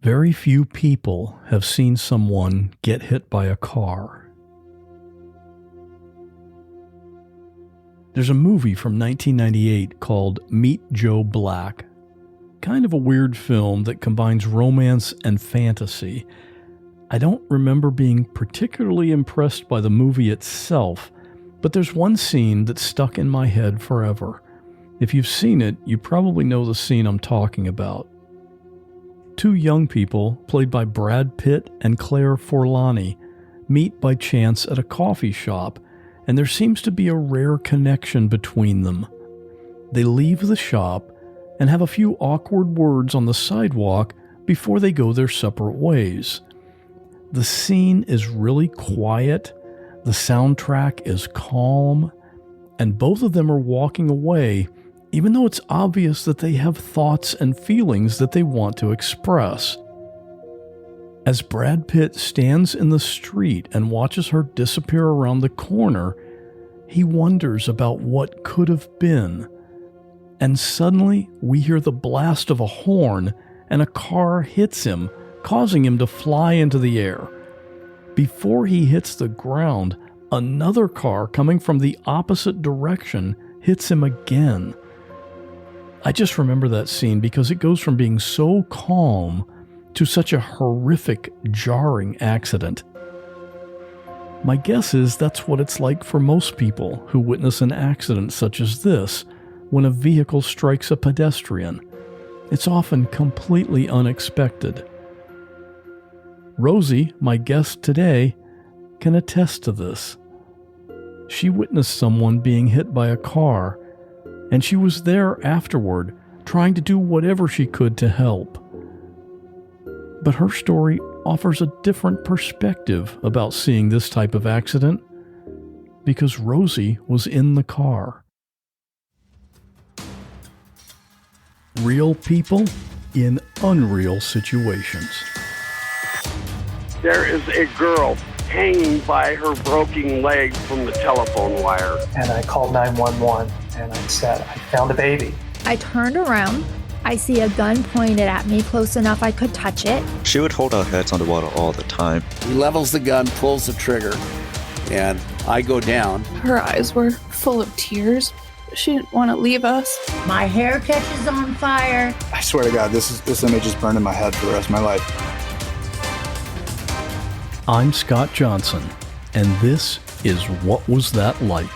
Very few people have seen someone get hit by a car. There's a movie from 1998 called Meet Joe Black. Kind of a weird film that combines romance and fantasy. I don't remember being particularly impressed by the movie itself, but there's one scene that stuck in my head forever. If you've seen it, you probably know the scene I'm talking about. Two young people, played by Brad Pitt and Claire Forlani, meet by chance at a coffee shop, and there seems to be a rare connection between them. They leave the shop and have a few awkward words on the sidewalk before they go their separate ways. The scene is really quiet, the soundtrack is calm, and both of them are walking away, even though it's obvious that they have thoughts and feelings that they want to express. As Brad Pitt stands in the street and watches her disappear around the corner, he wonders about what could have been. And suddenly, we hear the blast of a horn, and a car hits him, causing him to fly into the air. Before he hits the ground, another car coming from the opposite direction hits him again. I just remember that scene because it goes from being so calm to such a horrific, jarring accident. My guess is that's what it's like for most people who witness an accident such as this when a vehicle strikes a pedestrian. It's often completely unexpected. Rosie, my guest today, can attest to this. She witnessed someone being hit by a car, and she was there afterward, trying to do whatever she could to help. But her story offers a different perspective about seeing this type of accident, because Rosie was in the car. Real people in unreal situations. There is a girl hanging by her broken leg from the telephone wire. And I called 911 and I said, I found a baby. I turned around. I see a gun pointed at me close enough I could touch it. She would hold our heads on the water all the time. He levels the gun, pulls the trigger, and I go down. Her eyes were full of tears. She didn't want to leave us. My hair catches on fire. I swear to God, this image is burned in my head for the rest of my life. I'm Scott Johnson, and this is What Was That Like?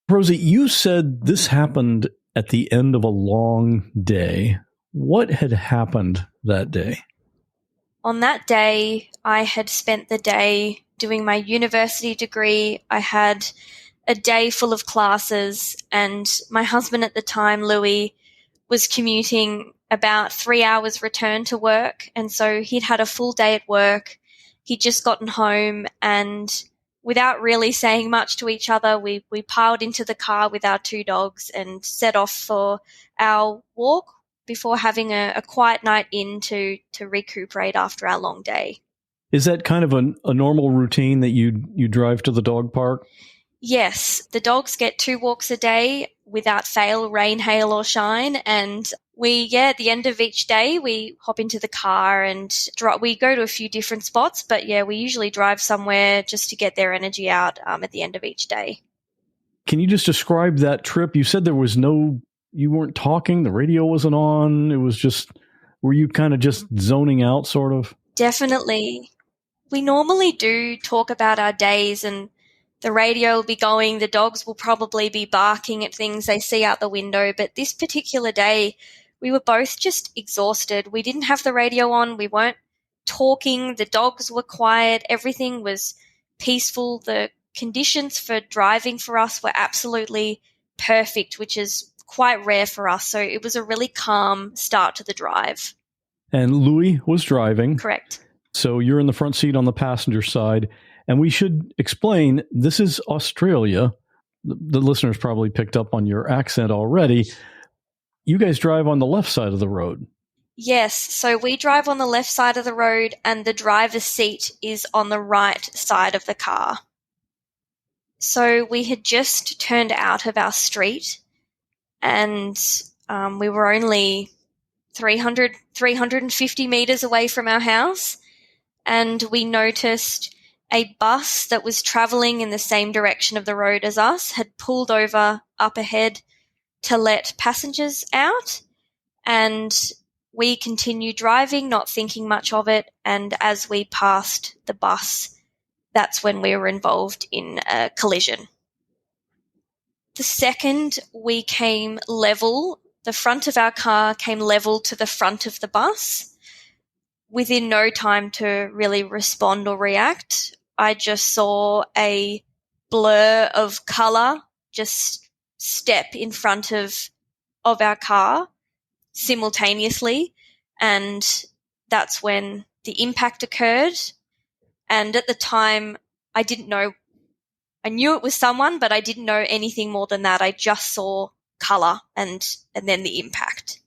Rosie, you said this happened at the end of a long day. What had happened that day? On that day, I had spent the day doing my university degree. I had a day full of classes, and my husband at the time, Louis, was commuting about 3 hours return to work. And so he'd had a full day at work. He'd just gotten home, and without really saying much to each other, we piled into the car with our two dogs and set off for our walk before having a quiet night in to recuperate after our long day. Is that kind of a normal routine that you drive to the dog park? Yes, the dogs get 2 walks a day without fail, rain, hail, or shine. And at the end of each day, we hop into the car and we go to a few different spots. But we usually drive somewhere just to get their energy out at the end of each day. Can you just describe that trip? You said you weren't talking, the radio wasn't on. It was just, were you kind of just zoning out sort of? Definitely. We normally do talk about our days, and the radio will be going, the dogs will probably be barking at things they see out the window. But this particular day, we were both just exhausted. We didn't have the radio on. We weren't talking. The dogs were quiet. Everything was peaceful. The conditions for driving for us were absolutely perfect, which is quite rare for us. So it was a really calm start to the drive. And Louis was driving. Correct. So you're in the front seat on the passenger side. And we should explain, this is Australia. The listeners probably picked up on your accent already. You guys drive on the left side of the road. Yes. So we drive on the left side of the road, and the driver's seat is on the right side of the car. So we had just turned out of our street, and we were only 350 meters away from our house, and we noticed a bus that was traveling in the same direction of the road as us had pulled over up ahead to let passengers out, and we continued driving, not thinking much of it, and as we passed the bus, that's when we were involved in a collision. The second we came level, the front of our car came level to the front of the bus. Within no time to really respond or react, I just saw a blur of colour just step in front of our car simultaneously, and that's when the impact occurred. And at the time, I didn't know. I knew it was someone, but I didn't know anything more than that. I just saw colour and then the impact.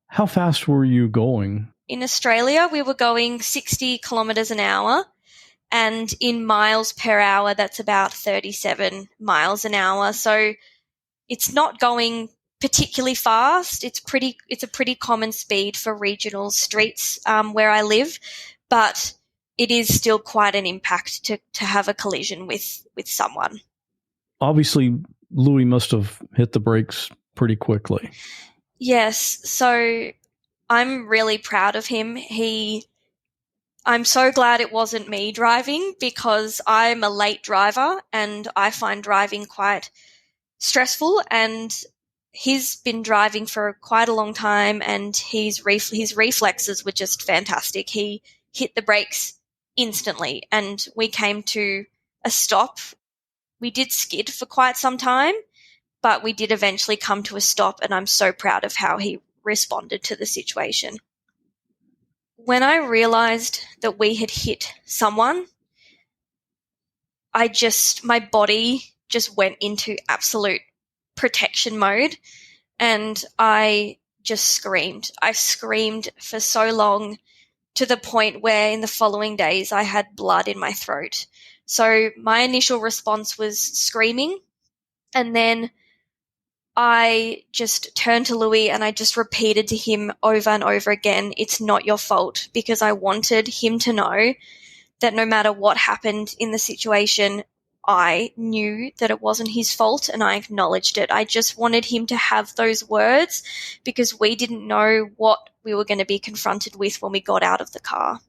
How fast were you going? In Australia, we were going 60 kilometres an hour, and in miles per hour, that's about 37 miles an hour. So it's not going particularly fast. It's a pretty common speed for regional streets where I live, but it is still quite an impact to have a collision with someone. Obviously, Louis must have hit the brakes pretty quickly. Yes, so I'm really proud of him. I'm so glad it wasn't me driving, because I'm a late driver and I find driving quite stressful, and he's been driving for quite a long time, and his reflexes were just fantastic. He hit the brakes instantly, and we came to a stop. We did skid for quite some time, but we did eventually come to a stop, and I'm so proud of how he responded to the situation. When I realized that we had hit someone, my body just went into absolute protection mode, and I just screamed. I screamed for so long, to the point where in the following days I had blood in my throat. So my initial response was screaming, and then I just turned to Louis and I just repeated to him over and over again, "It's not your fault," because I wanted him to know that no matter what happened in the situation, I knew that it wasn't his fault, and I acknowledged it. I just wanted him to have those words, because we didn't know what we were going to be confronted with when we got out of the car.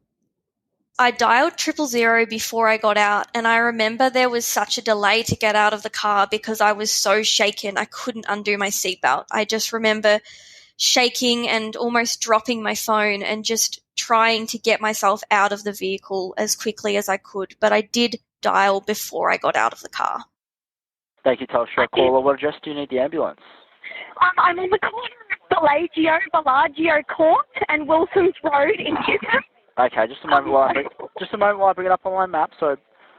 I dialed 000 before I got out, and I remember there was such a delay to get out of the car because I was so shaken I couldn't undo my seatbelt. I just remember shaking and almost dropping my phone and just trying to get myself out of the vehicle as quickly as I could, but I did dial before I got out of the car. Thank you, Telstra. Caller, what address do you need the ambulance? I'm on the corner of Bellagio Court and Wilson's Road in Newcastle. Okay, just a moment while I bring it up on my map. So,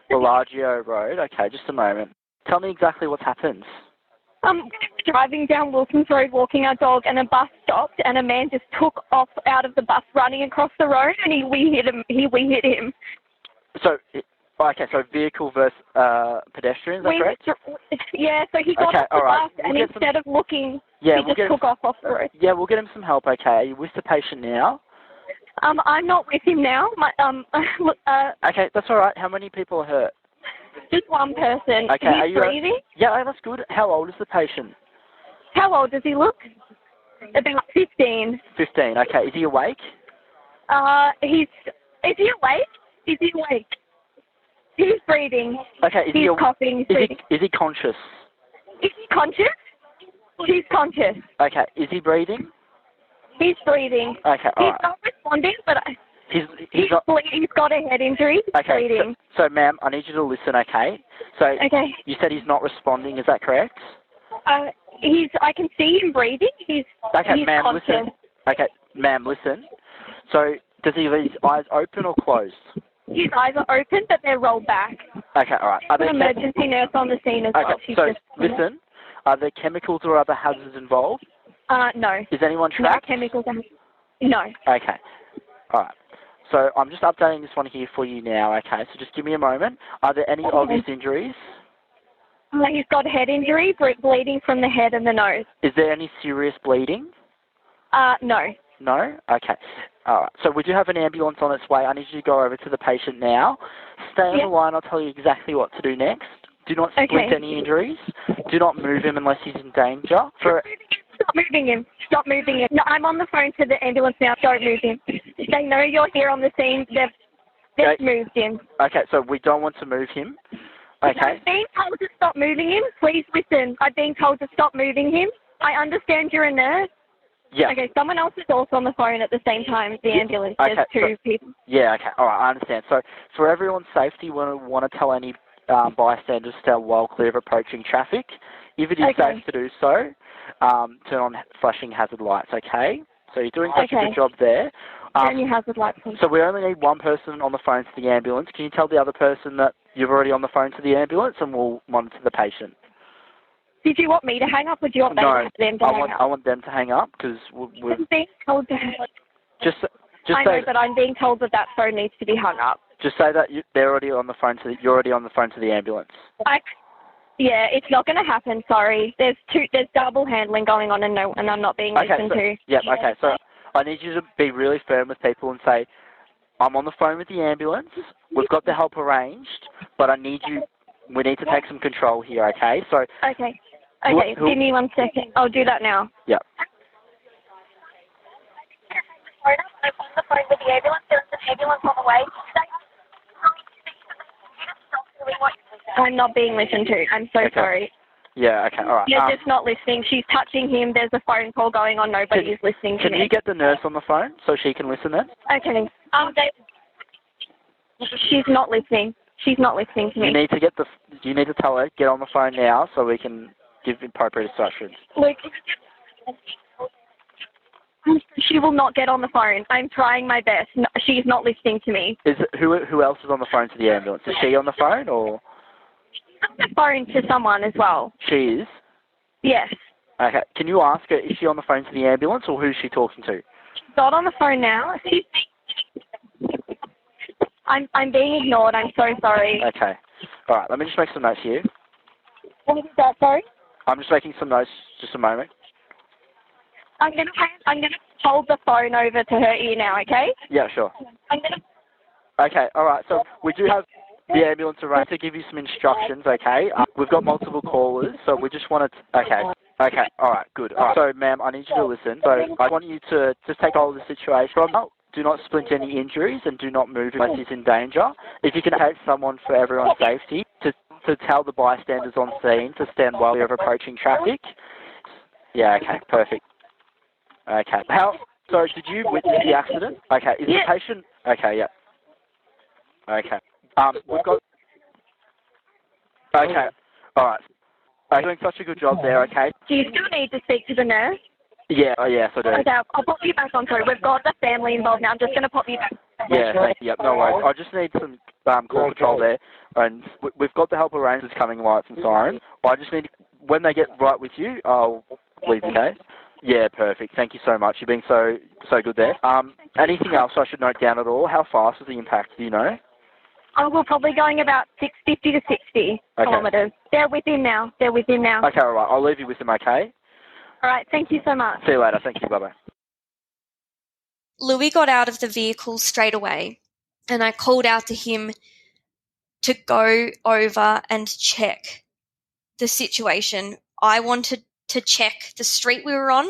Bellagio Road. Okay, just a moment. Tell me exactly what's happened. Driving down Wilson's Road, walking our dog, and a bus stopped, and a man just took off out of the bus, running across the road, and we hit him. So, so vehicle versus pedestrian, is that correct? Yeah, so he got off the bus, and instead of looking, he just took off the road. Yeah, we'll get him some help, okay? Are you with the patient now? I'm not with him now. Okay, that's all right. How many people are hurt? Just one person. Okay, He's breathing. Yeah, that's good. How old is the patient? How old does he look? About 15. 15, okay. Is he awake? Is he awake? Is he awake? He's breathing. Okay, he's coughing. He's breathing. Is he conscious? Is he conscious? He's conscious. Okay, is he breathing? He's breathing. Okay, all right. He's not responding, but he's got a head injury. He's bleeding. So, ma'am, I need you to listen, okay? So, okay. You said he's not responding, is that correct? I can see him breathing. He's ma'am, conscious. listen. Okay, ma'am, listen. So, does he have his eyes open or closed? His eyes are open, but they're rolled back. Okay, all right. There's an emergency nurse on the scene as well. So, listen, are there chemicals or other hazards involved? No. Is anyone trapped? No chemicals. No. Okay. All right. So I'm just updating this one here for you now, okay? So just give me a moment. Are there any obvious injuries? He's got head injury, bleeding from the head and the nose. Is there any serious bleeding? No. No? Okay. All right. So we do have an ambulance on its way. I need you to go over to the patient now. Stay on the line. I'll tell you exactly what to do next. Do not split any injuries. Do not move him unless he's in danger. Stop moving him. Stop moving him. No, I'm on the phone to the ambulance now. Don't move him. They know you're here on the scene. They've moved him. Okay, so we don't want to move him. Okay. I'm being told to stop moving him. Please listen. I'm being told to stop moving him. I understand you're a nurse. Yeah. Okay, someone else is also on the phone at the same time as the ambulance. There's two people. Yeah, okay. All right, I understand. So for everyone's safety, we want to tell any bystanders to stay well clear of approaching traffic. If it is safe to do so, turn on flashing hazard lights, okay? So you're doing such a good job there. Turn your hazard lights on. So we only need one person on the phone to the ambulance. Can you tell the other person that you're already on the phone to the ambulance and we'll monitor the patient? Did you want me to hang up or do you want them to hang up? I want them to hang up because we're I'm being told to hang up. Just I know, but I'm being told that phone needs to be hung up. Just say that they're already on the phone you're already on the phone to the ambulance. Yeah, it's not going to happen. Sorry, there's double handling going on, and I'm not being listened to. Yep. Okay. So I need you to be really firm with people and say, I'm on the phone with the ambulance. We've got the help arranged, but we need to take some control here. Okay. So. Okay. Give me 1 second. I'll do that now. Yep. I'm on the phone with the ambulance. There's an ambulance on the way. I'm not being listened to. I'm so sorry. Yeah, okay, all right. You're just not listening. She's touching him. There's a phone call going on. Nobody's listening to me. Can you get the nurse on the phone so she can listen then? Okay. She's not listening. She's not listening to me. You need to tell her, get on the phone now so we can give appropriate instructions. Luke, she will not get on the phone. I'm trying my best. No, she's not listening to me. Who else is on the phone to the ambulance? Is she on the phone or? She's on the phone to someone as well. She is? Yes. Okay. Can you ask her, is she on the phone to the ambulance or who's she talking to? She's not on the phone now. I'm being ignored. I'm so sorry. Okay. All right. Let me just make some notes here. What is that, sorry? I'm just making some notes. Just a moment. I'm gonna hold the phone over to her ear now, okay? Yeah, sure. Okay, all right. So we do have the ambulance arranged to give you some instructions, okay? We've got multiple callers, so we just wanted to, okay, all right, good. All right. So, ma'am, I need you to listen. So I want you to just take hold of the situation. Do not splint any injuries and do not move unless he's in danger. If you can take someone for everyone's safety to tell the bystanders on scene to stand well clear of approaching traffic. Yeah, okay, perfect. Okay. So did you witness the accident? Okay. Is the patient? Okay. Yeah. Okay. We've got. Okay. All right. You're doing such a good job there. Okay. Do you still need to speak to the nurse? Yeah. Oh, yes, I do. Okay. I'll pop you back on. Sorry, we've got the family involved now. I'm just going to pop you back. Yeah. Yep. No worries. I just need some call control there, and we've got the help arrangers coming lights and sirens. I just need when they get right with you, I'll leave the case. Yeah, perfect. Thank you so much. You're being so good there. Anything else I should note down at all? How fast was the impact? Do you know? We're probably going about 50 to 60 kilometres. They're with him now. Okay, all right. I'll leave you with him, okay? All right. Thank you so much. See you later. Thank you. Bye-bye. Louis got out of the vehicle straight away, and I called out to him to go over and check the situation. I wanted to check the street we were on.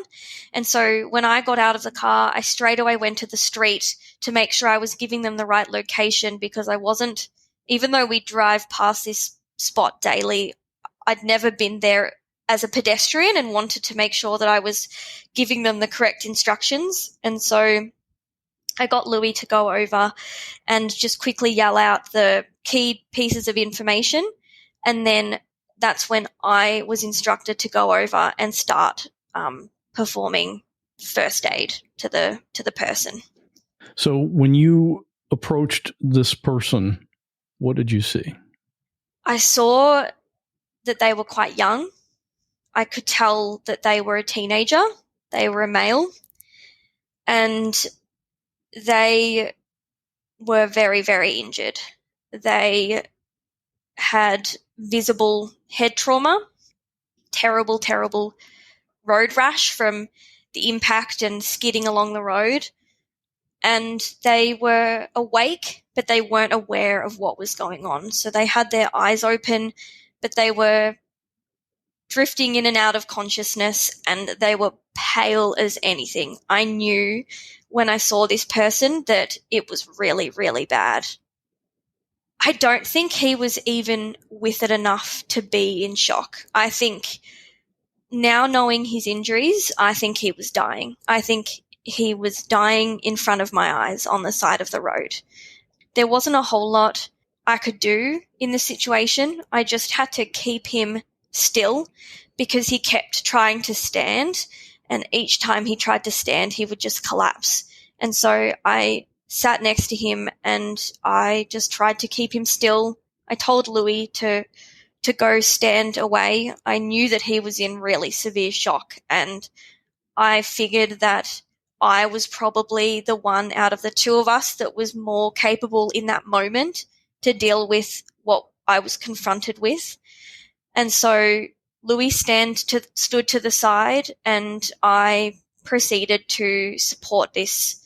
And so when I got out of the car, I straight away went to the street to make sure I was giving them the right location, because I wasn't, even though we drive past this spot daily, I'd never been there as a pedestrian and wanted to make sure that I was giving them the correct instructions. And so I got Louis to go over and just quickly yell out the key pieces of information, and then that's when I was instructed to go over and start performing first aid to the person. So when you approached this person, what did you see? I saw that they were quite young. I could tell that they were a teenager. They were a male. And they were very, very injured. They had visible head trauma, terrible, terrible road rash from the impact and skidding along the road. And they were awake, but they weren't aware of what was going on. So they had their eyes open, but they were drifting in and out of consciousness, and they were pale as anything. I knew when I saw this person that it was really, really bad. I don't think he was even with it enough to be in shock. I think now knowing his injuries, I think he was dying. I think he was dying in front of my eyes on the side of the road. There wasn't a whole lot I could do in the situation. I just had to keep him still because he kept trying to stand, and each time he tried to stand, he would just collapse. And so I sat next to him and I just tried to keep him still. I told Louis to go stand away. I knew that he was in really severe shock, and I figured that I was probably the one out of the two of us that was more capable in that moment to deal with what I was confronted with. And so Louis stood to the side, and I proceeded to support this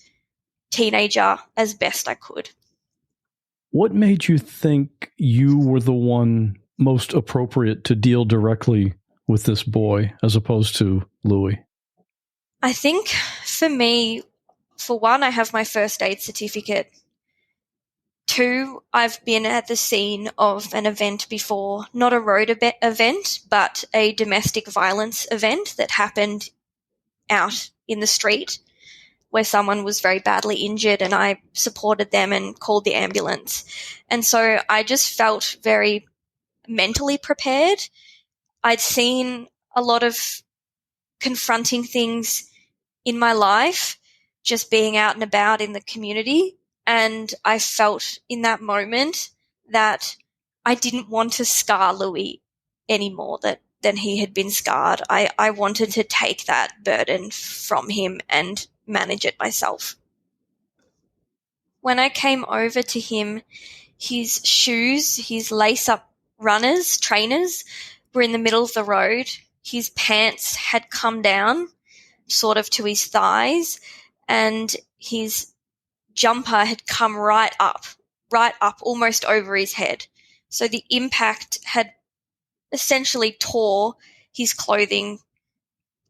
teenager as best I could. What made you think you were the one most appropriate to deal directly with this boy as opposed to Louis? I think for me, for one, I have my first aid certificate. 2, I've been at the scene of an event before, not a road event, but a domestic violence event that happened out in the street where someone was very badly injured, and I supported them and called the ambulance. And so I just felt very mentally prepared. I'd seen a lot of confronting things in my life, just being out and about in the community. And I felt in that moment that I didn't want to scar Louis any more than he had been scarred. I wanted to take that burden from him and manage it myself. When I came over to him, his shoes, his lace-up trainers, were in the middle of the road. His pants had come down sort of to his thighs, and his jumper had come right up almost over his head. So the impact had essentially tore his clothing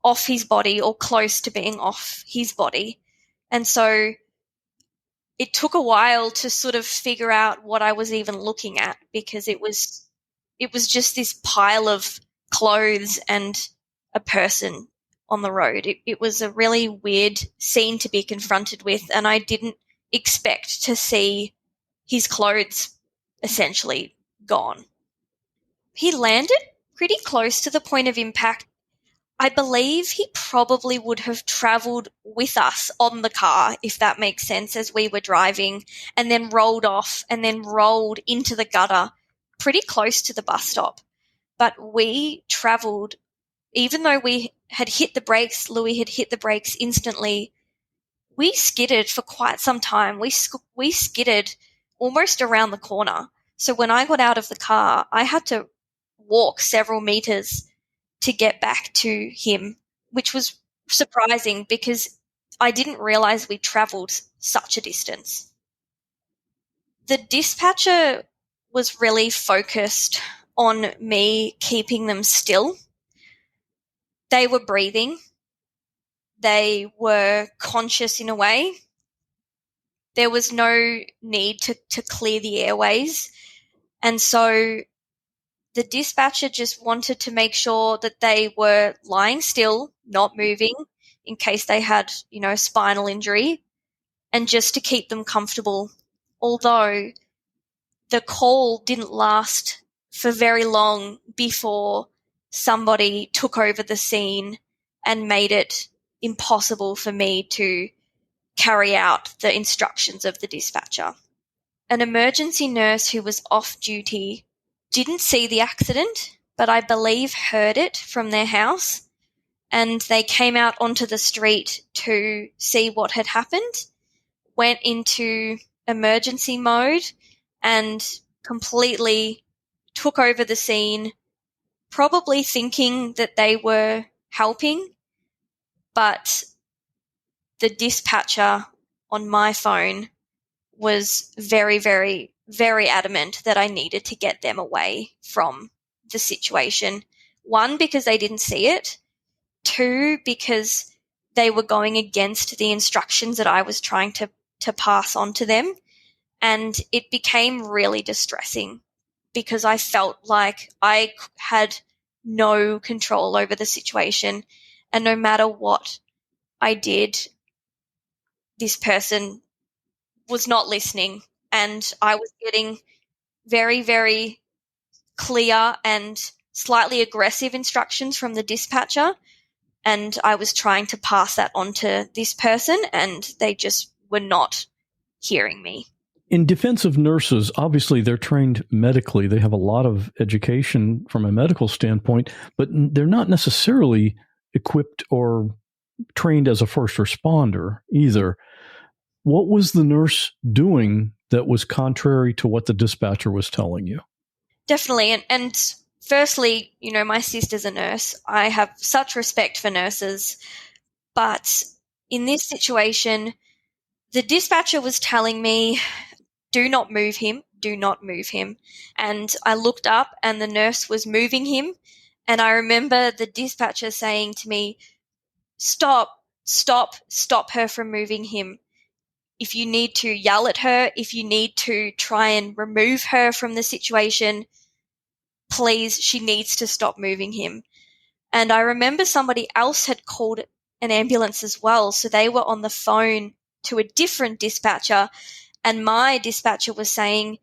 off his body, or close to being off his body. And so it took a while to sort of figure out what I was even looking at, because it was just this pile of clothes and a person on the road. It was a really weird scene to be confronted with, and I didn't expect to see his clothes essentially gone. He landed pretty close to the point of impact. I believe he probably would have travelled with us on the car, if that makes sense, as we were driving, and then rolled off and then rolled into the gutter pretty close to the bus stop. But we travelled, even though we had hit the brakes, Louis had hit the brakes instantly, we skidded for quite some time. We skidded almost around the corner. So when I got out of the car, I had to walk several meters to get back to him, which was surprising because I didn't realize we traveled such a distance. The dispatcher was really focused on me keeping them still. They were breathing. They were conscious in a way. There was no need to clear the airways. And so the dispatcher just wanted to make sure that they were lying still, not moving, in case they had, spinal injury, and just to keep them comfortable. Although the call didn't last for very long before somebody took over the scene and made it impossible for me to carry out the instructions of the dispatcher. An emergency nurse who was off duty didn't see the accident, but I believe heard it from their house, and they came out onto the street to see what had happened, went into emergency mode, and completely took over the scene, probably thinking that they were helping, but the dispatcher on my phone was very, very, very adamant that I needed to get them away from the situation. 1, because they didn't see it. 2, because they were going against the instructions that I was trying to pass on to them. And it became really distressing because I felt like I had no control over the situation. And no matter what I did, this person was not listening. And I was getting very, very clear and slightly aggressive instructions from the dispatcher. And I was trying to pass that on to this person, and they just were not hearing me. In defense of nurses, obviously they're trained medically. They have a lot of education from a medical standpoint, but they're not necessarily equipped or trained as a first responder either. What was the nurse doing that was contrary to what the dispatcher was telling you? Definitely. And firstly, my sister's a nurse. I have such respect for nurses. But in this situation, the dispatcher was telling me, do not move him, do not move him. And I looked up and the nurse was moving him. And I remember the dispatcher saying to me, stop her from moving him. If you need to yell at her, if you need to try and remove her from the situation, please, she needs to stop moving him. And I remember somebody else had called an ambulance as well. So they were on the phone to a different dispatcher, and my dispatcher was saying,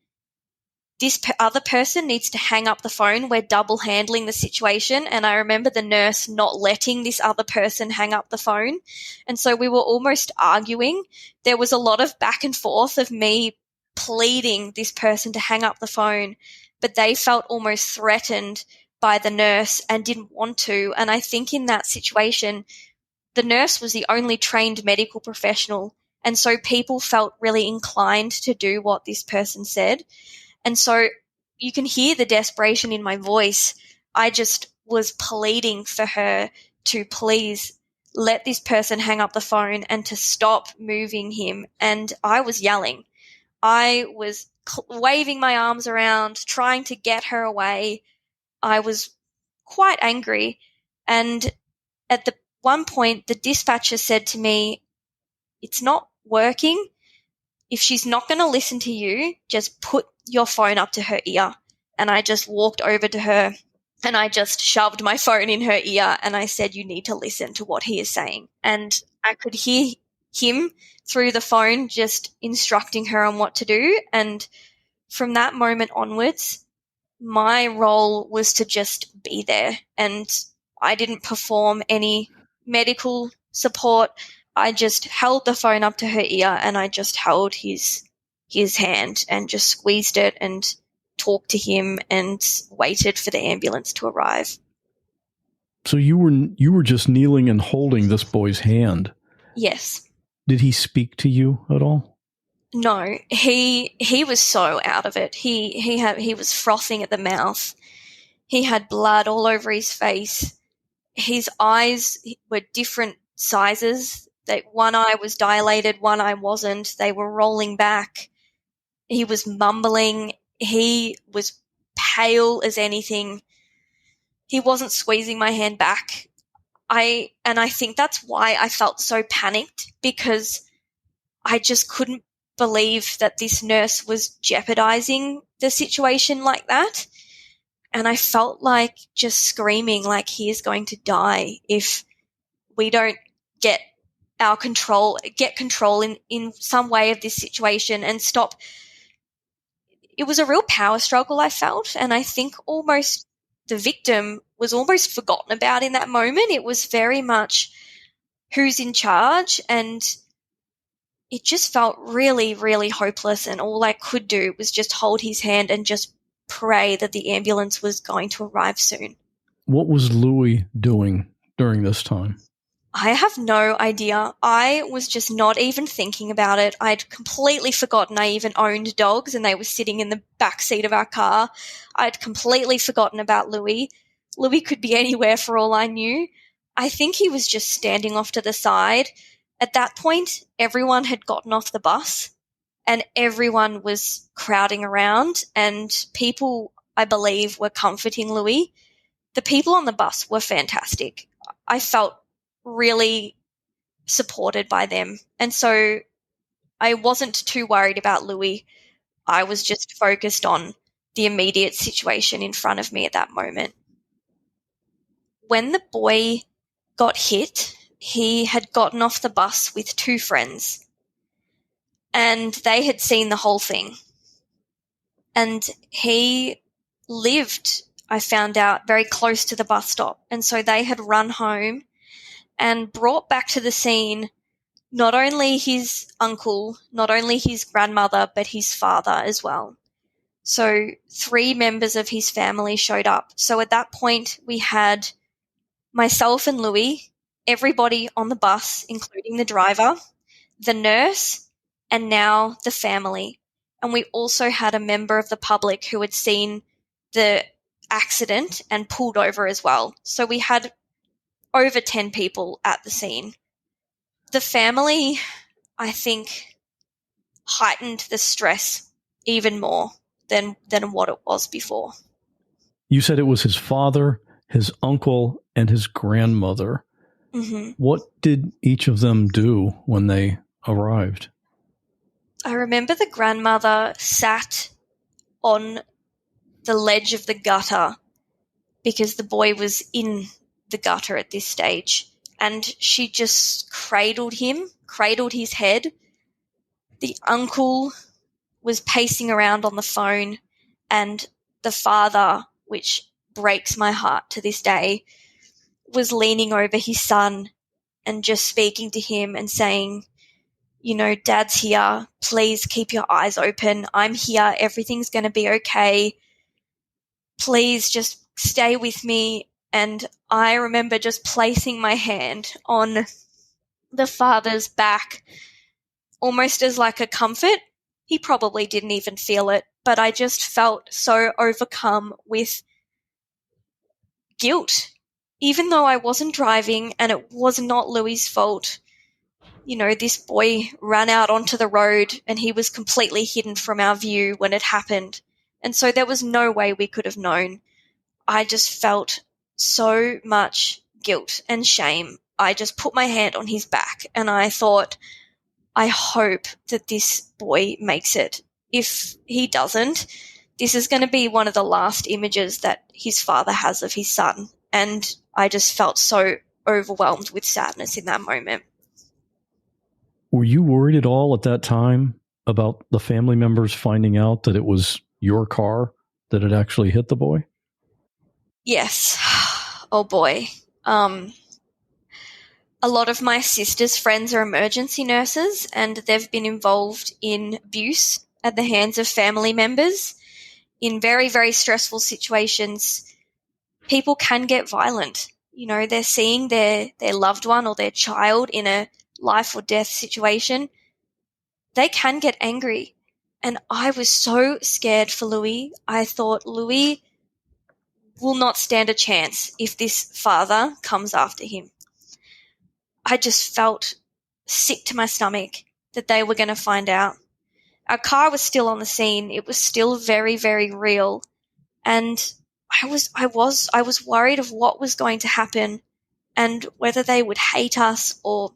this other person needs to hang up the phone. We're double handling the situation. And I remember the nurse not letting this other person hang up the phone. And so we were almost arguing. There was a lot of back and forth of me pleading this person to hang up the phone, but they felt almost threatened by the nurse and didn't want to. And I think in that situation, the nurse was the only trained medical professional. And so people felt really inclined to do what this person said. And so you can hear the desperation in my voice. I just was pleading for her to please let this person hang up the phone and to stop moving him. And I was yelling. I was waving my arms around, trying to get her away. I was quite angry. And at the one point, the dispatcher said to me, it's not working. If she's not going to listen to you, just put your phone up to her ear. And I just walked over to her and I just shoved my phone in her ear and I said, you need to listen to what he is saying. And I could hear him through the phone just instructing her on what to do. And from that moment onwards, my role was to just be there. And I didn't perform any medical support. I just held the phone up to her ear and I just held his hand and just squeezed it and talked to him and waited for the ambulance to arrive. So you were just kneeling and holding this boy's hand. Yes. Did he speak to you at all? No, he was so out of it. He was frothing at the mouth. He had blood all over his face. His eyes were different sizes. One eye was dilated, one eye wasn't. They were rolling back. He was mumbling. He was pale as anything. He wasn't squeezing my hand back. I think that's why I felt so panicked, because I just couldn't believe that this nurse was jeopardizing the situation like that. And I felt like just screaming like he is going to die if we don't get control in some way of this situation and stop. It was a real power struggle, I felt, and I think almost the victim was almost forgotten about in that moment. It was very much who's in charge, and it just felt really, really hopeless, and all I could do was just hold his hand and just pray that the ambulance was going to arrive soon. What was Louis doing during this time? I have no idea. I was just not even thinking about it. I'd completely forgotten I even owned dogs and they were sitting in the back seat of our car. I'd completely forgotten about Louis. Louis could be anywhere for all I knew. I think he was just standing off to the side. At that point, everyone had gotten off the bus and everyone was crowding around and people, I believe, were comforting Louis. The people on the bus were fantastic. I felt really supported by them. And so I wasn't too worried about Louis. I was just focused on the immediate situation in front of me at that moment. When the boy got hit, he had gotten off the bus with two friends and they had seen the whole thing. And he lived, I found out, very close to the bus stop. And so they had run home and brought back to the scene not only his uncle, not only his grandmother, but his father as well. So 3 members of his family showed up. So at that point, we had myself and Louis, everybody on the bus, including the driver, the nurse, and now the family. And we also had a member of the public who had seen the accident and pulled over as well. So we had over 10 people at the scene. The family, I think, heightened the stress even more than what it was before. You said it was his father, his uncle, and his grandmother. Mm-hmm. What did each of them do when they arrived? I remember the grandmother sat on the ledge of the gutter because the boy was in the gutter at this stage, and she just cradled his head. The uncle was pacing around on the phone, and the father, which breaks my heart to this day, was leaning over his son and just speaking to him and saying, you know, Dad's here, please keep your eyes open, I'm here, everything's going to be okay, please just stay with me. And I remember just placing my hand on the father's back, almost as like a comfort. He probably didn't even feel it, but I just felt so overcome with guilt. Even though I wasn't driving and it was not Louis's fault, you know, this boy ran out onto the road and he was completely hidden from our view when it happened. And so there was no way we could have known. I just felt so much guilt and shame. I just put my hand on his back and I thought, I hope that this boy makes it. If he doesn't, this is going to be one of the last images that his father has of his son. And I just felt so overwhelmed with sadness in that moment. Were you worried at all at that time about the family members finding out that it was your car that had actually hit the boy? Yes. Oh boy. A lot of my sister's friends are emergency nurses and they've been involved in abuse at the hands of family members. In very, very stressful situations, people can get violent. You know, they're seeing their loved one or their child in a life or death situation. They can get angry. And I was so scared for Louis. I thought Louis will not stand a chance if this father comes after him. I just felt sick to my stomach that they were going to find out. Our car was still on the scene. It was still very, very real. And I was worried of what was going to happen and whether they would hate us or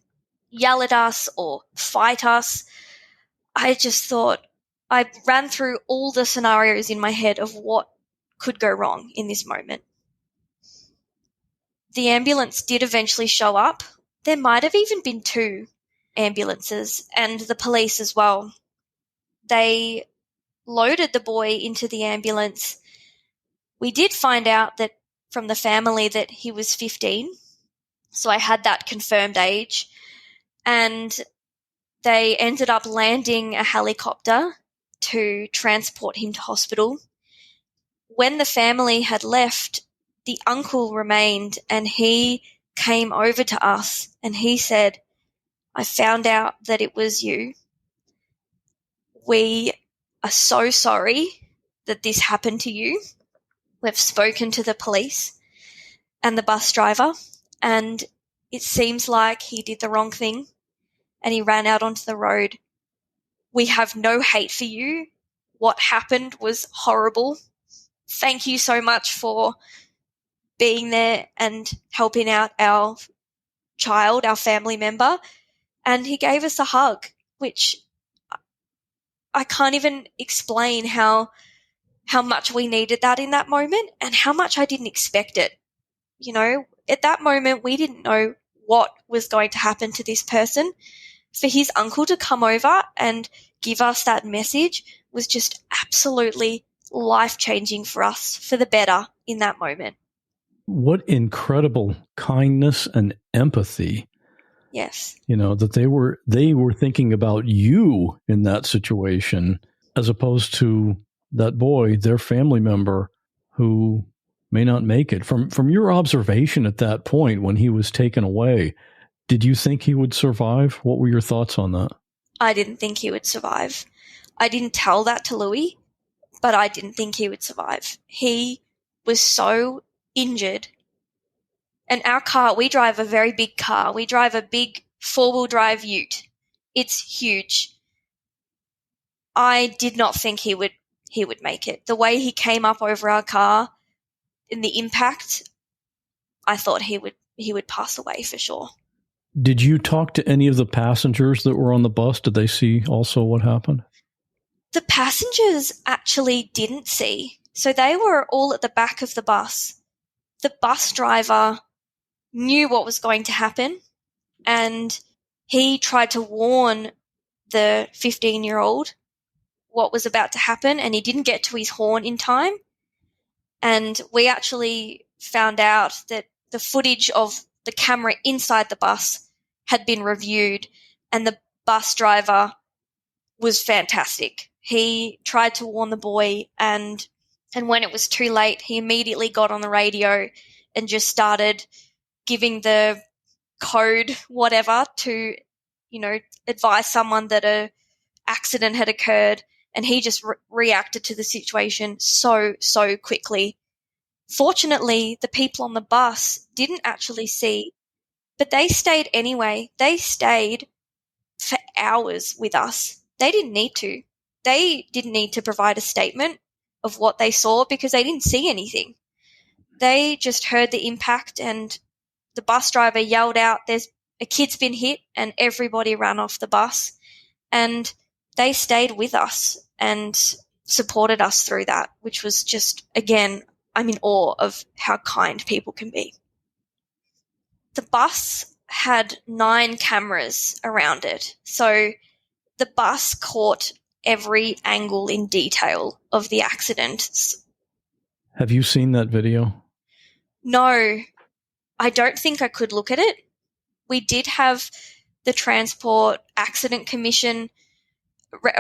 yell at us or fight us. I just thought, I ran through all the scenarios in my head of what could go wrong in this moment. The ambulance did eventually show up. There might have even been 2 ambulances and the police as well. They loaded the boy into the ambulance. We did find out that from the family that he was 15, so I had that confirmed age, and they ended up landing a helicopter to transport him to hospital. When the family had left, the uncle remained and he came over to us and he said, I found out that it was you. We are so sorry that this happened to you. We've spoken to the police and the bus driver, and it seems like he did the wrong thing and he ran out onto the road. We have no hate for you. What happened was horrible. Thank you so much for being there and helping out our child, our family member. And he gave us a hug, which I can't even explain how much we needed that in that moment and how much I didn't expect it. You know, at that moment, we didn't know what was going to happen to this person. For his uncle to come over and give us that message was just absolutely life-changing for us, for the better in that moment. What incredible kindness and empathy. Yes. You know, that they were thinking about you in that situation, as opposed to that boy, their family member, who may not make it. From your observation at that point when he was taken away, did you think he would survive? What were your thoughts on that? I didn't think he would survive. I didn't tell that to Louis, but I didn't think he would survive. He was so injured. And our car, we drive a very big car. We drive a big 4-wheel drive ute. It's huge. I did not think he would make it. The way he came up over our car and the impact, I thought he would pass away for sure. Did you talk to any of the passengers that were on the bus? Did they see also what happened? The passengers actually didn't see. So they were all at the back of the bus. The bus driver knew what was going to happen, and he tried to warn the 15-year-old what was about to happen, and he didn't get to his horn in time. And we actually found out that the footage of the camera inside the bus had been reviewed, and the bus driver was fantastic. He tried to warn the boy, and when it was too late, he immediately got on the radio and just started giving the code, whatever, to, advise someone that a accident had occurred. And he just reacted to the situation so quickly. Fortunately, the people on the bus didn't actually see, but they stayed anyway. They stayed for hours with us. They didn't need to. They didn't need to provide a statement of what they saw because they didn't see anything. They just heard the impact, and the bus driver yelled out, "There's a kid's been hit," and everybody ran off the bus. And they stayed with us and supported us through that, which was just, again, I'm in awe of how kind people can be. The bus had 9 cameras around it. So the bus caught every angle in detail of the accident. Have you seen that video? No, I don't think I could look at it. We did have the Transport Accident Commission.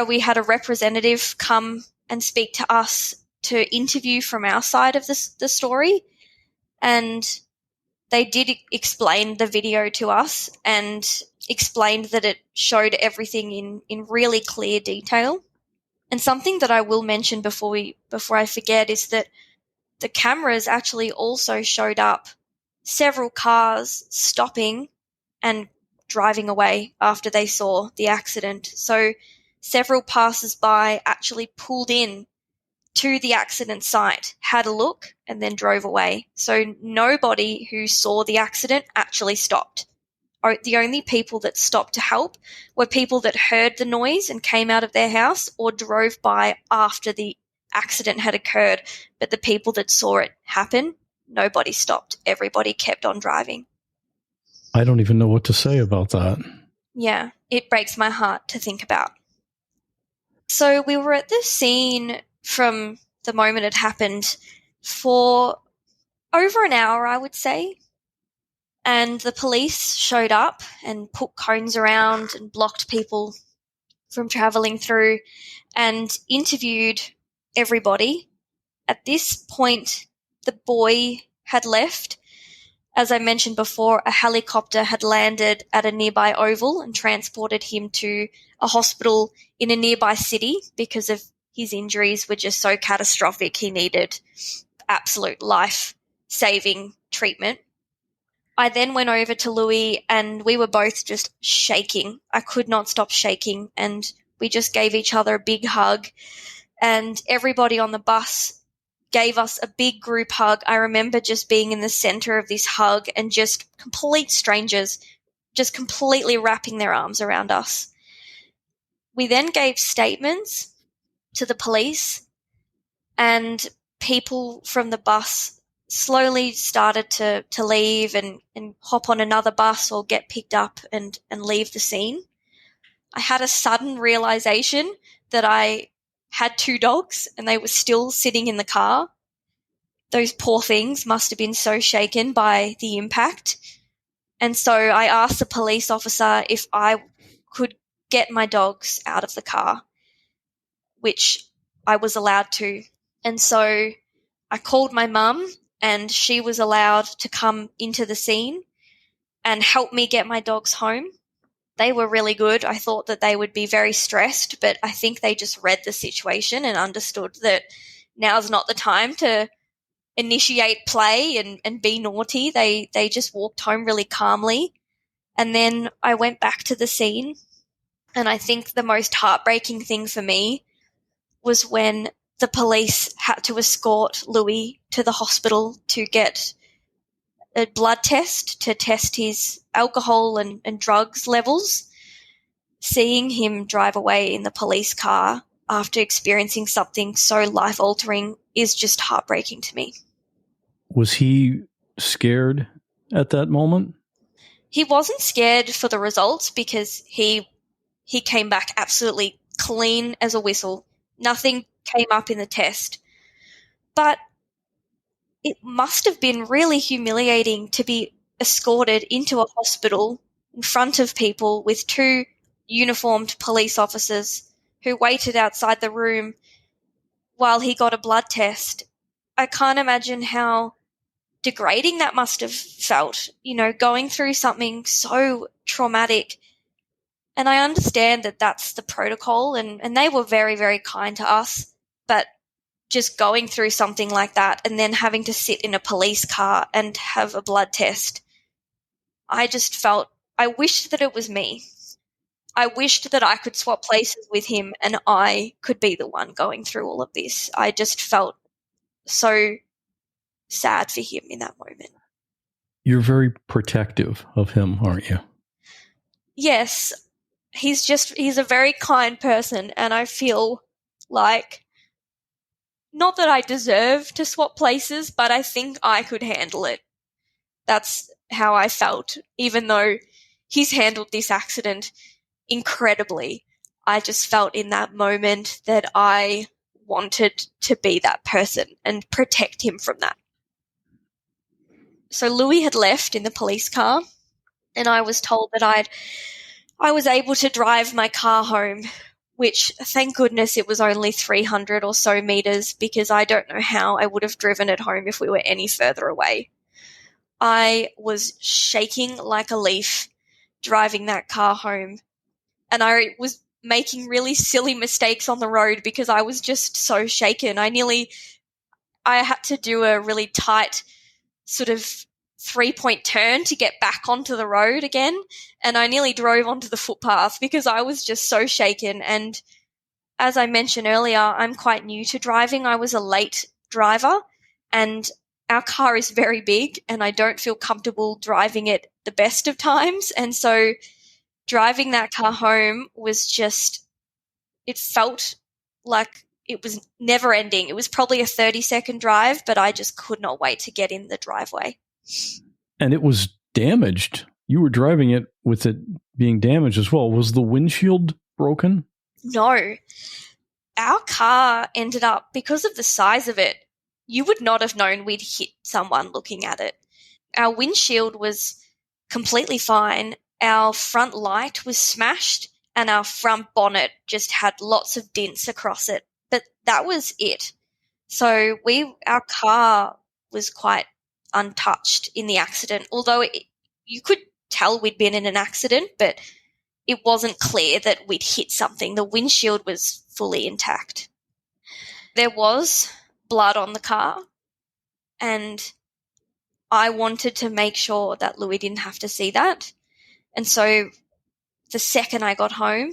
We had a representative come and speak to us to interview from our side of the story, and they did explain the video to us and explained that it showed everything in really clear detail. And something that I will mention before I forget is that the cameras actually also showed up several cars stopping and driving away after they saw the accident. So several passers-by actually pulled in to the accident site, had a look, and then drove away. So nobody who saw the accident actually stopped. The only people that stopped to help were people that heard the noise and came out of their house or drove by after the accident had occurred. But the people that saw it happen, nobody stopped. Everybody kept on driving. I don't even know what to say about that. Yeah, it breaks my heart to think about. So we were at the scene from the moment it happened for over an hour, I would say. And the police showed up and put cones around and blocked people from travelling through and interviewed everybody. At this point, the boy had left As I mentioned before, a helicopter had landed at a nearby oval and transported him to a hospital in a nearby city because of his injuries were just so catastrophic he needed absolute life-saving treatment. I then went over to Louis and we were both just shaking. I could not stop shaking, and we just gave each other a big hug, and everybody on the bus gave us a big group hug. I remember just being in the center of this hug and just complete strangers just completely wrapping their arms around us. We then gave statements to the police, and people from the bus slowly started to leave and hop on another bus or get picked up and leave the scene. I had a sudden realization that I had 2 dogs and they were still sitting in the car. Those poor things must have been so shaken by the impact. And so I asked the police officer if I could get my dogs out of the car, which I was allowed to. And so I called my mum, and she was allowed to come into the scene and help me get my dogs home. They were really good. I thought that they would be very stressed, but I think they just read the situation and understood that now's not the time to initiate play and be naughty. They just walked home really calmly. And then I went back to the scene. And I think the most heartbreaking thing for me was when the police had to escort Louis to the hospital to get a blood test to test his alcohol and drugs levels. Seeing him drive away in the police car after experiencing something so life-altering is just heartbreaking to me. Was he scared at that moment? He wasn't scared for the results because he came back absolutely clean as a whistle. Nothing came up in the test. But it must have been really humiliating to be escorted into a hospital in front of people with 2 uniformed police officers who waited outside the room while he got a blood test. I can't imagine how degrading that must have felt, going through something so traumatic. And I understand that that's the protocol, and they were very, very kind to us, but just going through something like that and then having to sit in a police car and have a blood test, I wished that it was me. I wished that I could swap places with him and I could be the one going through all of this. I just felt so sad for him in that moment. You're very protective of him, aren't you? Yes. He's a very kind person, and I feel like, not that I deserve to swap places, but I think I could handle it. That's how I felt, even though he's handled this accident incredibly. I just felt in that moment that I wanted to be that person and protect him from that. So Louis had left in the police car, and I was told that I was able to drive my car home, which, thank goodness, it was only 300 or so meters, because I don't know how I would have driven it home if we were any further away. I was shaking like a leaf driving that car home, and I was making really silly mistakes on the road because I was just so shaken. I had to do a really tight sort of 3-point turn to get back onto the road again, and I nearly drove onto the footpath because I was just so shaken. And as I mentioned earlier, I'm quite new to driving. I was a late driver, and our car is very big, and I don't feel comfortable driving it the best of times. And so driving that car home was just, it felt like it was never ending. It was probably a 30-second drive, but I just could not wait to get in the driveway. And it was damaged. You were driving it with it being damaged as well. Was the windshield broken? No. Our car ended up, because of the size of it, you would not have known we'd hit someone looking at it. Our windshield was completely fine. Our front light was smashed, and our front bonnet just had lots of dents across it. But that was it. So our car was quite untouched in the accident, although you could tell we'd been in an accident, but it wasn't clear that we'd hit something. The windshield was fully intact. There was blood on the car, and I wanted to make sure that Louis didn't have to see that. And so the second I got home,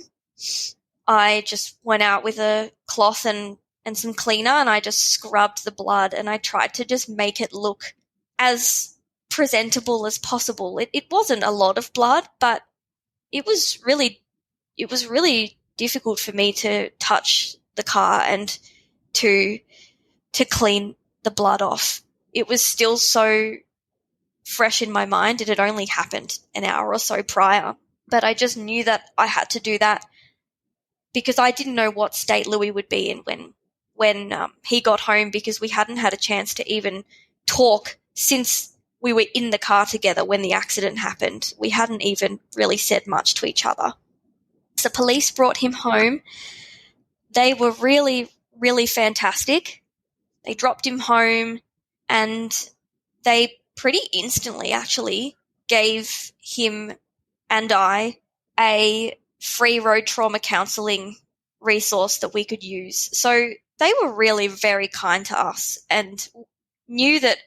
I just went out with a cloth and some cleaner, and I just scrubbed the blood, and I tried to just make it look as presentable as possible. It wasn't a lot of blood, but it was really difficult for me to touch the car and to clean the blood off. It was still so fresh in my mind. It had only happened an hour or so prior, but I just knew that I had to do that because I didn't know what state Louis would be in when he got home, because we hadn't had a chance to even talk since we were in the car together when the accident happened. We hadn't even really said much to each other. So police brought him home. They were really, really fantastic. They dropped him home, and they pretty instantly actually gave him and I a free road trauma counselling resource that we could use. So they were really very kind to us and knew that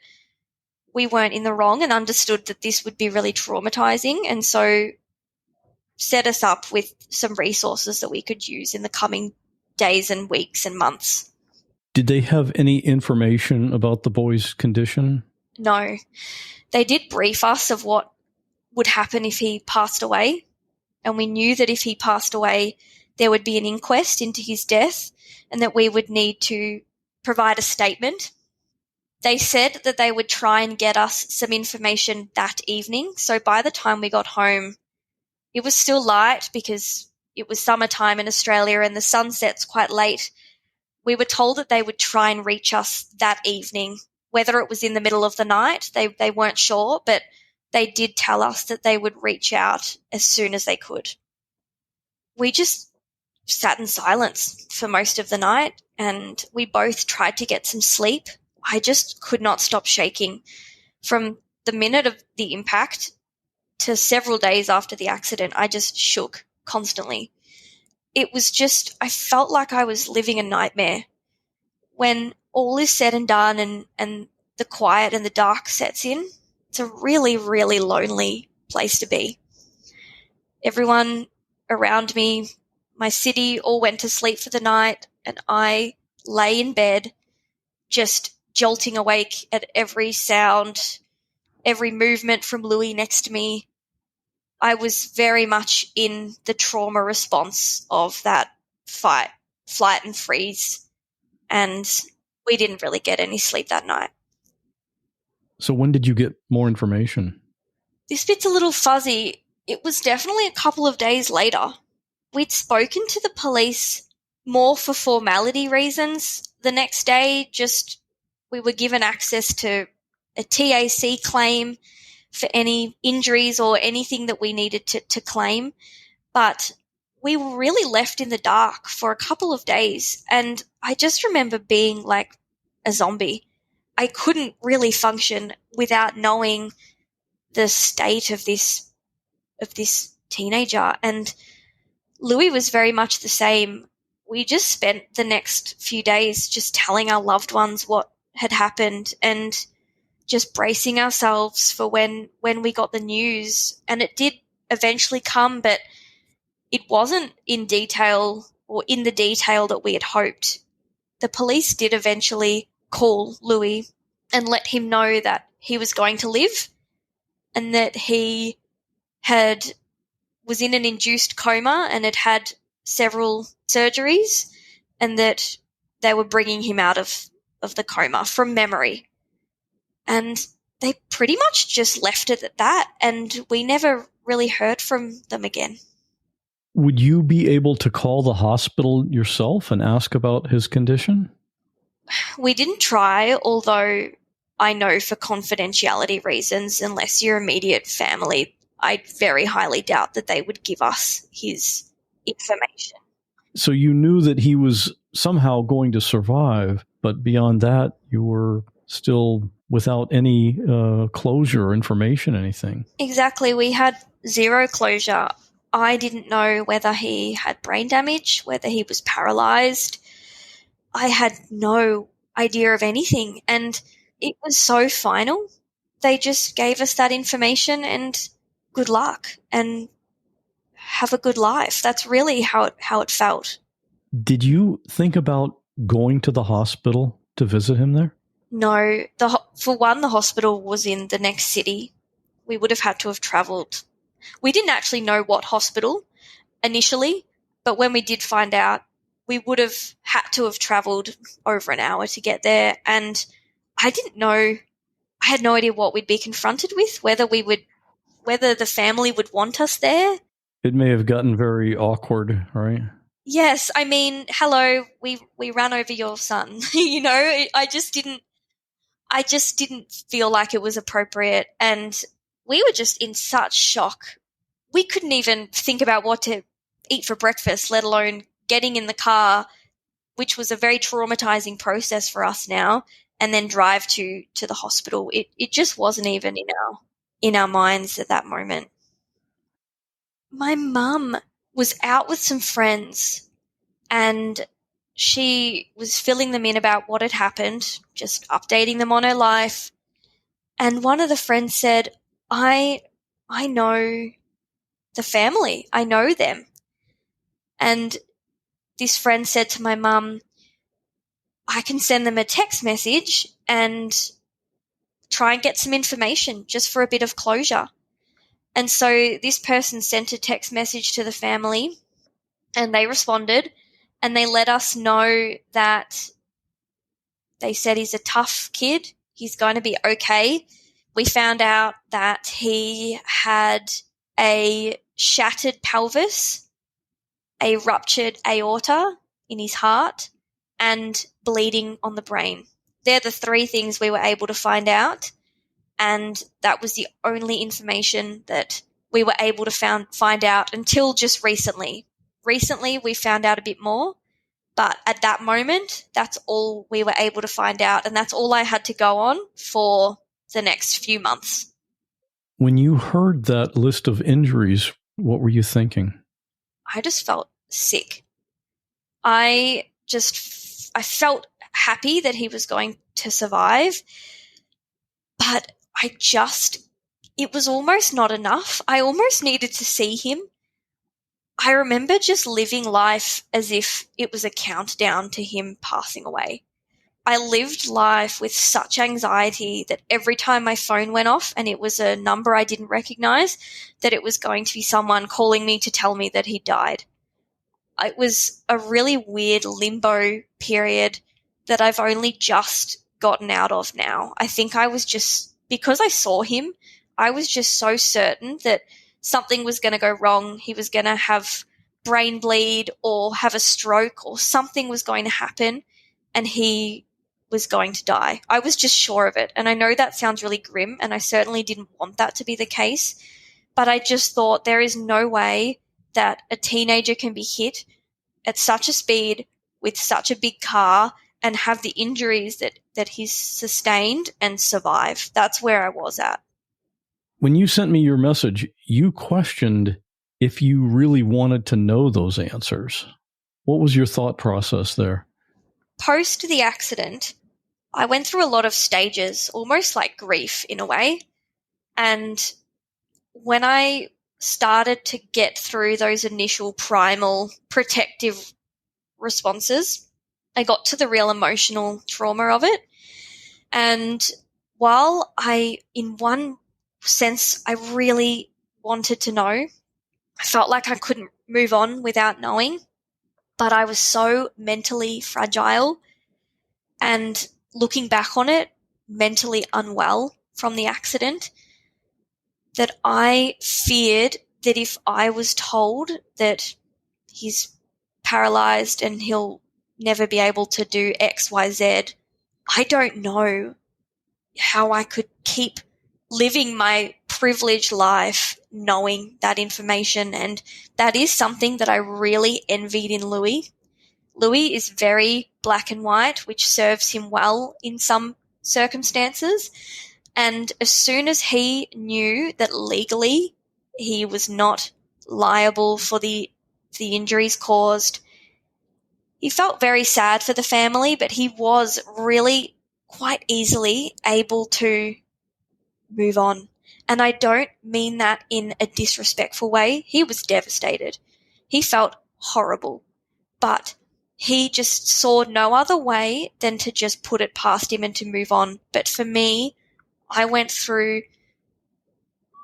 we weren't in the wrong and understood that this would be really traumatizing, and so set us up with some resources that we could use in the coming days and weeks and months. Did they have any information about the boy's condition? No. They did brief us of what would happen if he passed away, and we knew that if he passed away, there would be an inquest into his death and that we would need to provide a statement. They said that they would try and get us some information that evening. So by the time we got home, it was still light because it was summertime in Australia and the sun sets quite late. We were told that they would try and reach us that evening. Whether it was in the middle of the night, they weren't sure, but they did tell us that they would reach out as soon as they could. We just sat in silence for most of the night, and we both tried to get some sleep. I just could not stop shaking. From the minute of the impact to several days after the accident, I just shook constantly. It was just, I felt like I was living a nightmare. When all is said and done and the quiet and the dark sets in, it's a really, really lonely place to be. Everyone around me, my city, all went to sleep for the night, and I lay in bed just jolting awake at every sound, every movement from Louis next to me. I was very much in the trauma response of that fight, flight and freeze, and we didn't really get any sleep that night. So when did you get more information? This bit's a little fuzzy. It was definitely a couple of days later. We'd spoken to the police more for formality reasons. The next day, we were given access to a TAC claim for any injuries or anything that we needed to claim. But we were really left in the dark for a couple of days. And I just remember being like a zombie. I couldn't really function without knowing the state of this teenager. And Louis was very much the same. We just spent the next few days just telling our loved ones what had happened and just bracing ourselves for when we got the news. And it did eventually come, but it wasn't in detail or in the detail that we had hoped. The police did eventually call Louis and let him know that he was going to live and that he was in an induced coma and had several surgeries, and that they were bringing him out of the coma from memory. And they pretty much just left it at that, and we never really heard from them again. Would you be able to call the hospital yourself and ask about his condition? We didn't try, although I know for confidentiality reasons, unless you're immediate family, I very highly doubt that they would give us his information. So you knew that he was somehow going to survive, but beyond that, you were still without any closure or information, anything. Exactly. We had zero closure. I didn't know whether he had brain damage, whether he was paralyzed. I had no idea of anything. And it was so final. They just gave us that information and good luck and have a good life. That's really how it felt. Did you think about going to the hospital to visit him there? No. For one, the hospital was in the next city. We would have had to have travelled. We didn't actually know what hospital initially, but when we did find out, we would have had to have travelled over an hour to get there. And I didn't know, I had no idea what we'd be confronted with, whether the family would want us there. It may have gotten very awkward, right? Yes, I mean, hello, we ran over your son. I just didn't feel like it was appropriate, and we were just in such shock. We couldn't even think about what to eat for breakfast, let alone getting in the car, which was a very traumatizing process for us now, and then drive to the hospital. It just wasn't even in our minds at that moment. My mum was out with some friends, and she was filling them in about what had happened, just updating them on her life. And one of the friends said, I know the family. I know them. And this friend said to my mum, I can send them a text message and try and get some information just for a bit of closure. And so this person sent a text message to the family, and they responded, and they let us know that they said he's a tough kid. He's going to be okay. We found out that he had a shattered pelvis, a ruptured aorta in his heart, and bleeding on the brain. They're the three things we were able to find out, and that was the only information that we were able to find out until just recently. Recently, we found out a bit more, but at that moment, that's all we were able to find out, and that's all I had to go on for the next few months. When you heard that list of injuries, what were you thinking? I just felt sick. I felt happy that he was going to survive, but it was almost not enough. I almost needed to see him. I remember just living life as if it was a countdown to him passing away. I lived life with such anxiety that every time my phone went off and it was a number I didn't recognize, that it was going to be someone calling me to tell me that he died. It was a really weird limbo period that I've only just gotten out of now. I think because I saw him, I was just so certain that something was going to go wrong. He was going to have brain bleed or have a stroke or something was going to happen and he was going to die. I was just sure of it. And I know that sounds really grim, and I certainly didn't want that to be the case. But I just thought there is no way that a teenager can be hit at such a speed with such a big car and have the injuries that he's sustained and survive. That's where I was at. When you sent me your message, you questioned if you really wanted to know those answers. What was your thought process there? Post the accident, I went through a lot of stages, almost like grief in a way. And when I started to get through those initial primal protective responses, I got to the real emotional trauma of it. And while in one sense, I really wanted to know, I felt like I couldn't move on without knowing, but I was so mentally fragile and looking back on it, mentally unwell from the accident, that I feared that if I was told that he's paralyzed and he'll never be able to do X, Y, Z, I don't know how I could keep living my privileged life knowing that information. And that is something that I really envied in Louis. Louis is very black and white, which serves him well in some circumstances. And as soon as he knew that legally he was not liable for the injuries caused, he felt very sad for the family, but he was really quite easily able to move on. And I don't mean that in a disrespectful way. He was devastated. He felt horrible. But he just saw no other way than to just put it past him and to move on. But for me, I went through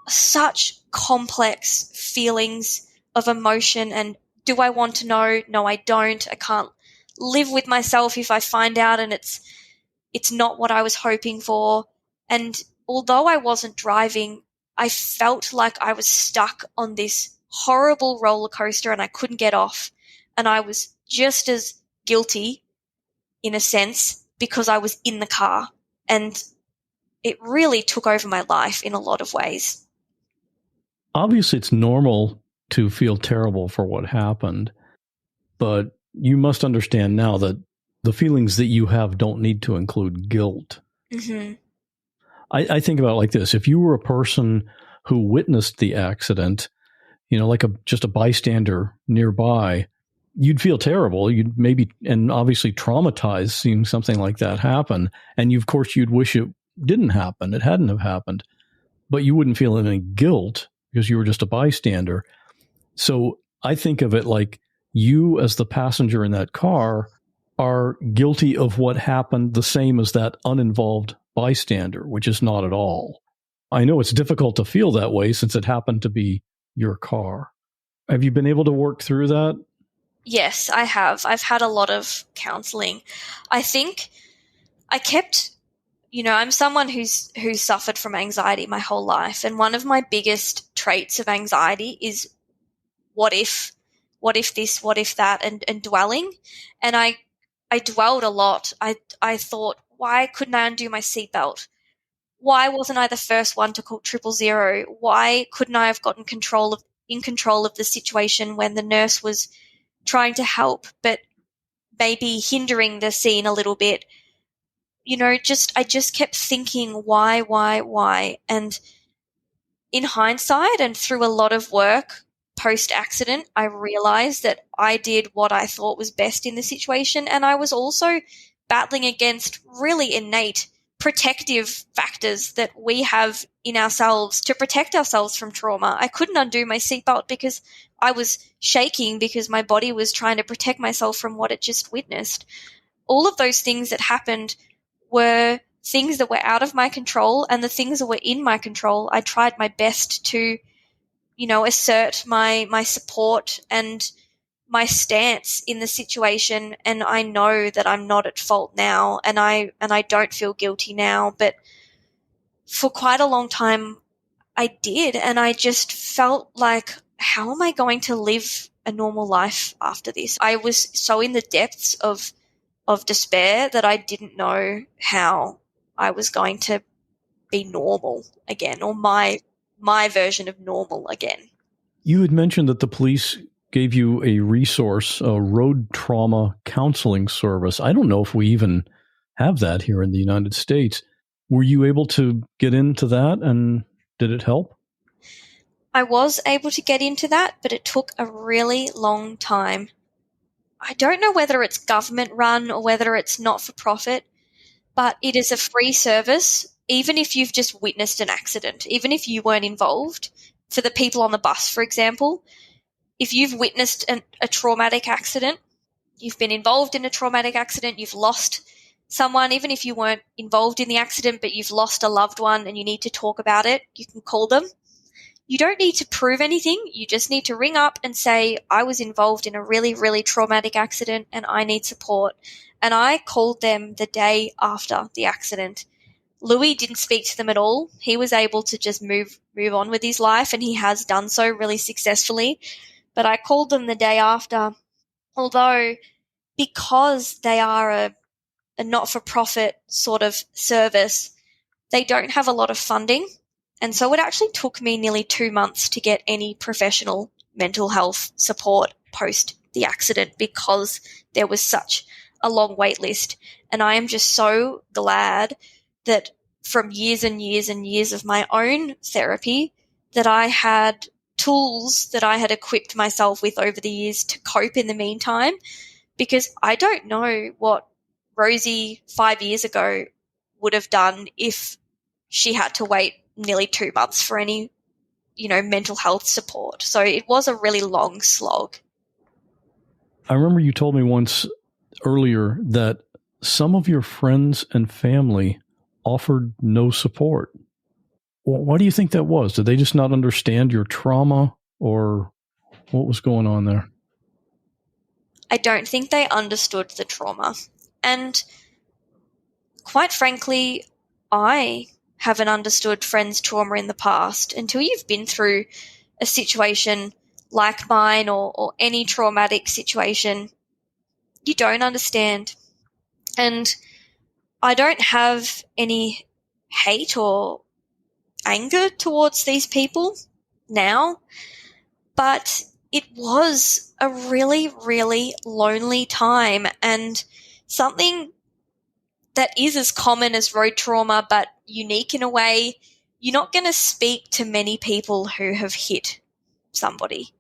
such complex feelings of emotion and do I want to know? No, I don't. I can't live with myself if I find out and it's not what I was hoping for. And although I wasn't driving, I felt like I was stuck on this horrible roller coaster and I couldn't get off. And I was just as guilty, in a sense, because I was in the car. And it really took over my life in a lot of ways. Obviously, it's normal to feel terrible for what happened, but you must understand now that the feelings that you have don't need to include guilt. Mm-hmm. I think about it like this. If you were a person who witnessed the accident, like just a bystander nearby, you'd feel terrible. You'd maybe, and obviously traumatized seeing something like that happen. And of course, you'd wish it didn't happen. It hadn't have happened. But you wouldn't feel any guilt because you were just a bystander. So I think of it like you as the passenger in that car are guilty of what happened the same as that uninvolved bystander, which is not at all. I know it's difficult to feel that way since it happened to be your car. Have you been able to work through that? Yes, I have. I've had a lot of counseling. I think I kept, I'm someone who's suffered from anxiety my whole life. And one of my biggest traits of anxiety is what if this, what if that, and dwelling. And I dwelled a lot. I thought, why couldn't I undo my seatbelt? Why wasn't I the first one to call 000? Why couldn't I have gotten in control of the situation when the nurse was trying to help, but maybe hindering the scene a little bit? I just kept thinking, why? And in hindsight and through a lot of work post-accident, I realized that I did what I thought was best in the situation, and I was also battling against really innate protective factors that we have in ourselves to protect ourselves from trauma. I couldn't undo my seatbelt because I was shaking because my body was trying to protect myself from what it just witnessed. All of those things that happened were things that were out of my control, and the things that were in my control, I tried my best to, assert my support and my stance in the situation. And I know that I'm not at fault now, and I don't feel guilty now, but for quite a long time I did, and I just felt like, how am I going to live a normal life after this? I was so in the depths of despair that I didn't know how I was going to be normal again, or my version of normal again. You had mentioned that the police gave you a resource, a road trauma counseling service. I don't know if we even have that here in the United States. Were you able to get into that, and did it help? I was able to get into that, but it took a really long time. I don't know whether it's government run or whether it's not for profit, but it is a free service, even if you've just witnessed an accident, even if you weren't involved. For the people on the bus, for example, if you've witnessed a traumatic accident, you've been involved in a traumatic accident, you've lost someone, even if you weren't involved in the accident, but you've lost a loved one and you need to talk about it, you can call them. You don't need to prove anything. You just need to ring up and say, I was involved in a really, really traumatic accident and I need support. And I called them the day after the accident. Louis didn't speak to them at all. He was able to just move on with his life, and he has done so really successfully. But I called them the day after, although because they are a not-for-profit sort of service, they don't have a lot of funding. And so it actually took me nearly 2 months to get any professional mental health support post the accident because there was such a long wait list. And I am just so glad that from years and years and years of my own therapy, that I had tools that I had equipped myself with over the years to cope in the meantime, because I don't know what Rosie 5 years ago would have done if she had to wait nearly 2 months for any, mental health support. So it was a really long slog. I remember you told me once earlier that some of your friends and family offered no support. Why do you think that was? Did they just not understand your trauma, or what was going on there? I don't think they understood the trauma. And quite frankly, I haven't understood friends' trauma in the past. Until you've been through a situation like mine or any traumatic situation, you don't understand. And I don't have any hate or anger towards these people now, but it was a really, really lonely time, and something that is as common as road trauma but unique in a way. You're not going to speak to many people who have hit somebody,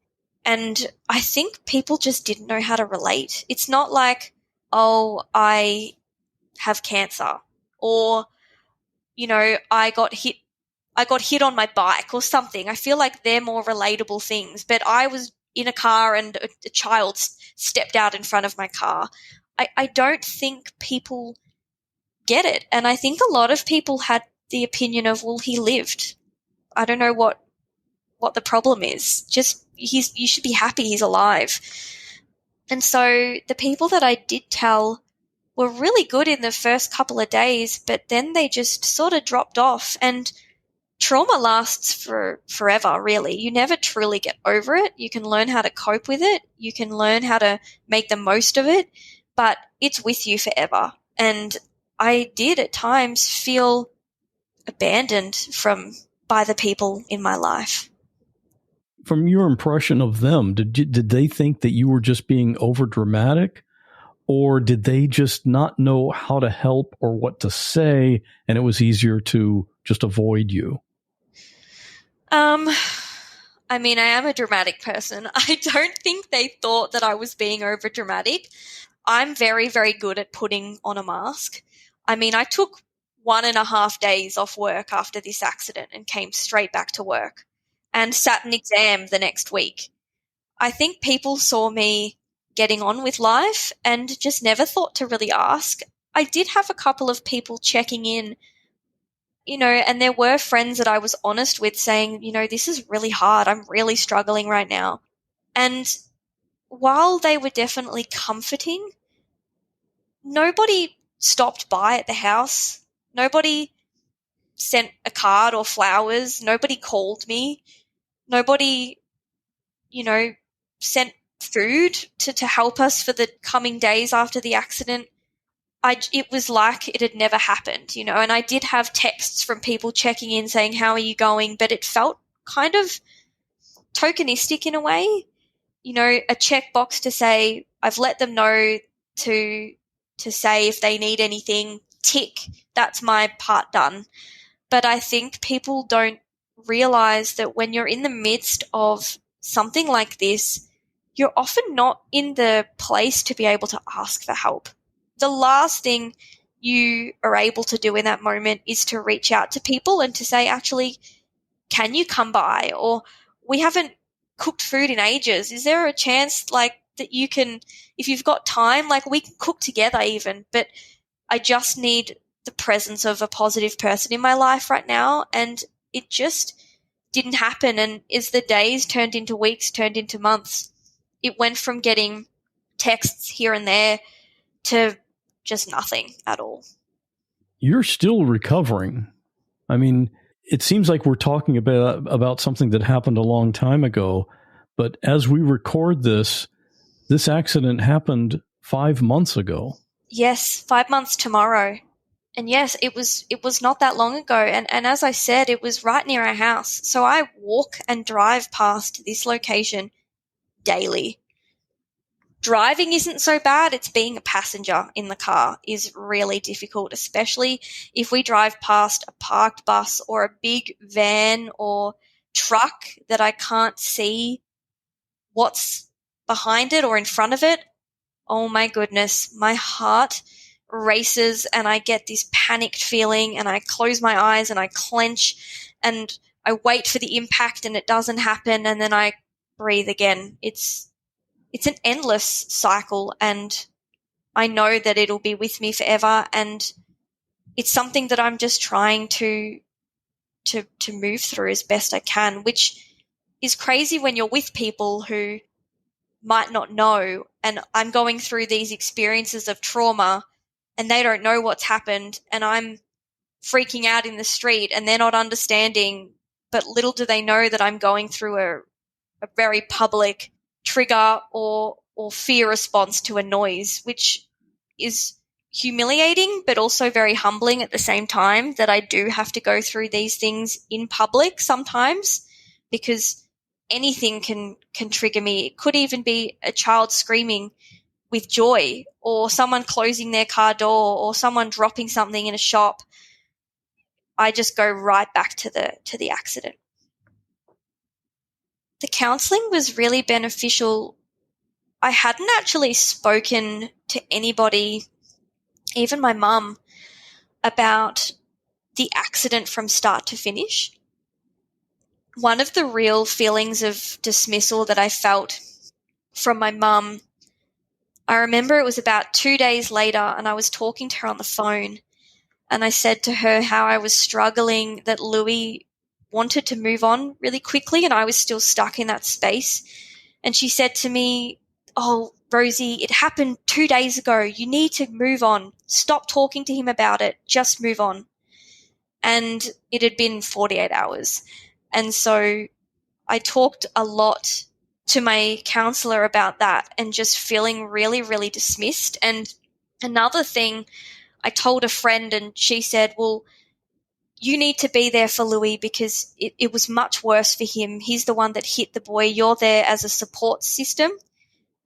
and I think people just didn't know how to relate. It's not like, oh, I have cancer, or I got hit on my bike or something. I feel like they're more relatable things. But I was in a car and a child stepped out in front of my car. I don't think people get it. And I think a lot of people had the opinion of, well, he lived. I don't know what the problem is. Just you should be happy he's alive. And so the people that I did tell were really good in the first couple of days, but then they just sort of dropped off. And trauma lasts for forever, really. You never truly get over it. You can learn how to cope with it. You can learn how to make the most of it, but it's with you forever. And I did at times feel abandoned by the people in my life. From your impression of them, did they think that you were just being overdramatic? Or did they just not know how to help or what to say, and it was easier to just avoid you? I mean, I am a dramatic person. I don't think they thought that I was being over dramatic. I'm very, very good at putting on a mask. I mean, I took 1.5 days off work after this accident and came straight back to work and sat an exam the next week. I think people saw me getting on with life and just never thought to really ask. I did have a couple of people checking in, and there were friends that I was honest with saying, this is really hard. I'm really struggling right now. And while they were definitely comforting, nobody stopped by at the house. Nobody sent a card or flowers. Nobody called me. Nobody, sent food to help us for the coming days after the accident. It was like it had never happened, and I did have texts from people checking in saying, how are you going? But it felt kind of tokenistic in a way, a checkbox to say, I've let them know to say if they need anything, tick, that's my part done. But I think people don't realize that when you're in the midst of something like this, you're often not in the place to be able to ask for help. The last thing you are able to do in that moment is to reach out to people and to say, actually, can you come by? Or we haven't cooked food in ages. Is there a chance that you can, if you've got time, we can cook together even, but I just need the presence of a positive person in my life right now. And it just didn't happen. And as the days turned into weeks, turned into months, it went from getting texts here and there to just nothing at all. You're still recovering. I mean, it seems like we're talking about something that happened a long time ago, but as we record this accident happened 5 months ago. Yes, 5 months tomorrow. And yes, it was not that long ago. And as I said, it was right near our house. So I walk and drive past this location daily. driving isn't so bad. It's being a passenger in the car is really difficult, especially if we drive past a parked bus or a big van or truck that I can't see what's behind it or in front of it. Oh my goodness, my heart races and I get this panicked feeling and I close my eyes and I clench and I wait for the impact and it doesn't happen and then I breathe again. It's an endless cycle and I know that it'll be with me forever and it's something that I'm just trying to move through as best I can, which is crazy when you're with people who might not know, and I'm going through these experiences of trauma and they don't know what's happened and I'm freaking out in the street and they're not understanding, but little do they know that I'm going through a very public trigger or fear response to a noise, which is humiliating but also very humbling at the same time that I do have to go through these things in public sometimes because anything can trigger me. It could even be a child screaming with joy or someone closing their car door or someone dropping something in a shop. I just go right back to the accident. The counselling was really beneficial. I hadn't actually spoken to anybody, even my mum, about the accident from start to finish. One of the real feelings of dismissal that I felt from my mum, I remember it was about 2 days later and I was talking to her on the phone and I said to her how I was struggling, that Louis wanted to move on really quickly and I was still stuck in that space. And she said to me, "Oh, Rosie, it happened 2 days ago. You need to move on. Stop talking to him about it. Just move on." And it had been 48 hours. And so I talked a lot to my counselor about that and just feeling really, really dismissed. And another thing, I told a friend and she said, "Well, you need to be there for Louis because it was much worse for him. He's the one that hit the boy. You're there as a support system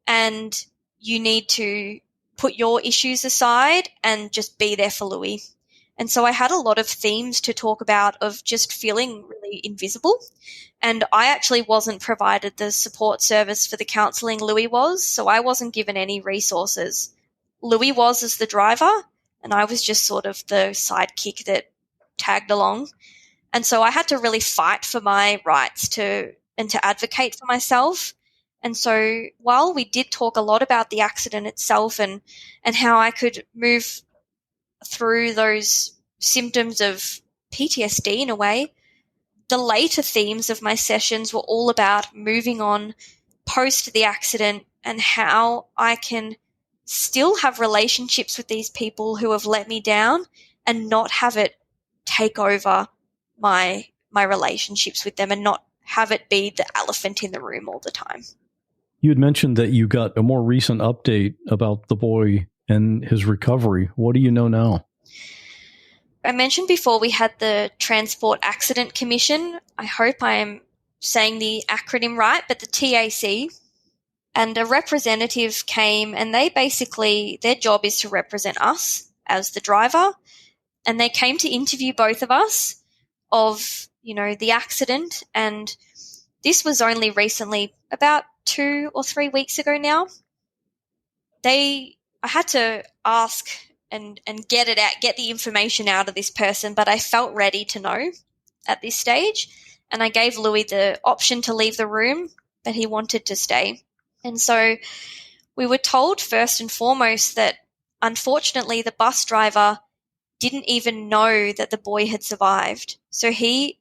and you need to put your issues aside and just be there for Louis." And so I had a lot of themes to talk about of just feeling really invisible. And I actually wasn't provided the support service for the counselling Louis was, so I wasn't given any resources. Louis was as the driver, and I was just sort of the sidekick that tagged along. And so I had to really fight for my rights to advocate for myself. And so while we did talk a lot about the accident itself and how I could move through those symptoms of PTSD in a way, the later themes of my sessions were all about moving on post the accident and how I can still have relationships with these people who have let me down and not have it take over my relationships with them and not have it be the elephant in the room all the time. You had mentioned that you got a more recent update about the boy and his recovery. What do you know now? I mentioned before we had the Transport Accident Commission. I hope I am saying the acronym right, but the TAC. And a representative came and they basically, their job is to represent us as the driver. And they came to interview both of us of, the accident. And this was only recently, about 2 or 3 weeks ago now. I had to ask and get the information out of this person, but I felt ready to know at this stage. And I gave Louis the option to leave the room, but he wanted to stay. And so we were told first and foremost that unfortunately the bus driver didn't even know that the boy had survived. So he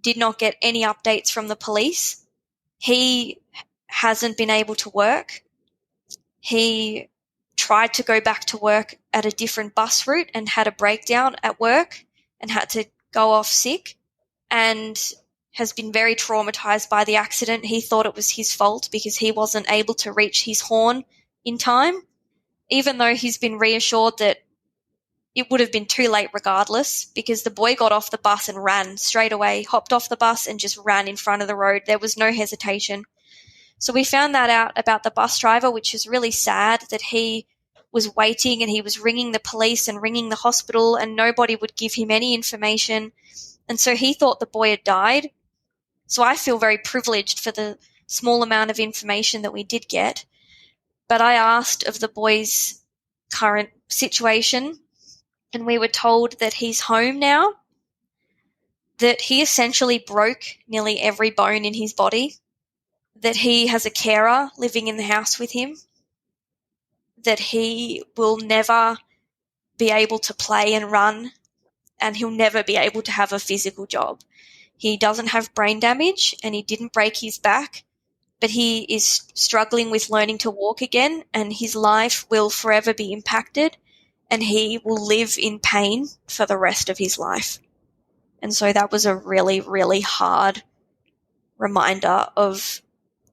did not get any updates from the police. He hasn't been able to work. He tried to go back to work at a different bus route and had a breakdown at work and had to go off sick and has been very traumatized by the accident. He thought it was his fault because he wasn't able to reach his horn in time, even though he's been reassured that it would have been too late regardless because the boy got off the bus and ran straight away, hopped off the bus and just ran in front of the road. There was no hesitation. So we found that out about the bus driver, which is really sad, that he was waiting and he was ringing the police and ringing the hospital and nobody would give him any information. And so he thought the boy had died. So I feel very privileged for the small amount of information that we did get. But I asked of the boy's current situation, and we were told that he's home now, that he essentially broke nearly every bone in his body, that he has a carer living in the house with him, that he will never be able to play and run, and he'll never be able to have a physical job. He doesn't have brain damage, and he didn't break his back, but he is struggling with learning to walk again, and his life will forever be impacted, and he will live in pain for the rest of his life. And so that was a really, really hard reminder of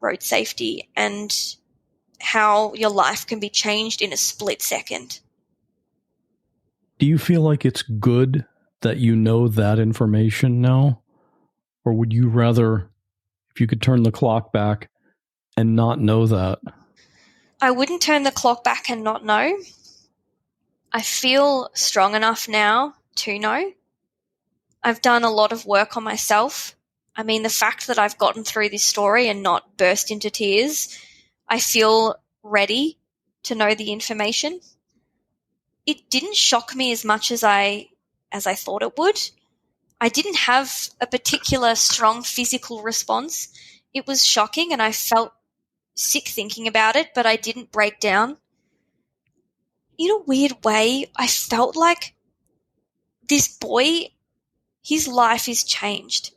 road safety and how your life can be changed in a split second. Do you feel like it's good that you know that information now? Or would you rather, if you could turn the clock back and not know that? I wouldn't turn the clock back and not know. I feel strong enough now to know. I've done a lot of work on myself. I mean, the fact that I've gotten through this story and not burst into tears, I feel ready to know the information. It didn't shock me as much as I thought it would. I didn't have a particular strong physical response. It was shocking and I felt sick thinking about it, but I didn't break down. In a weird way, I felt like this boy, his life is changed.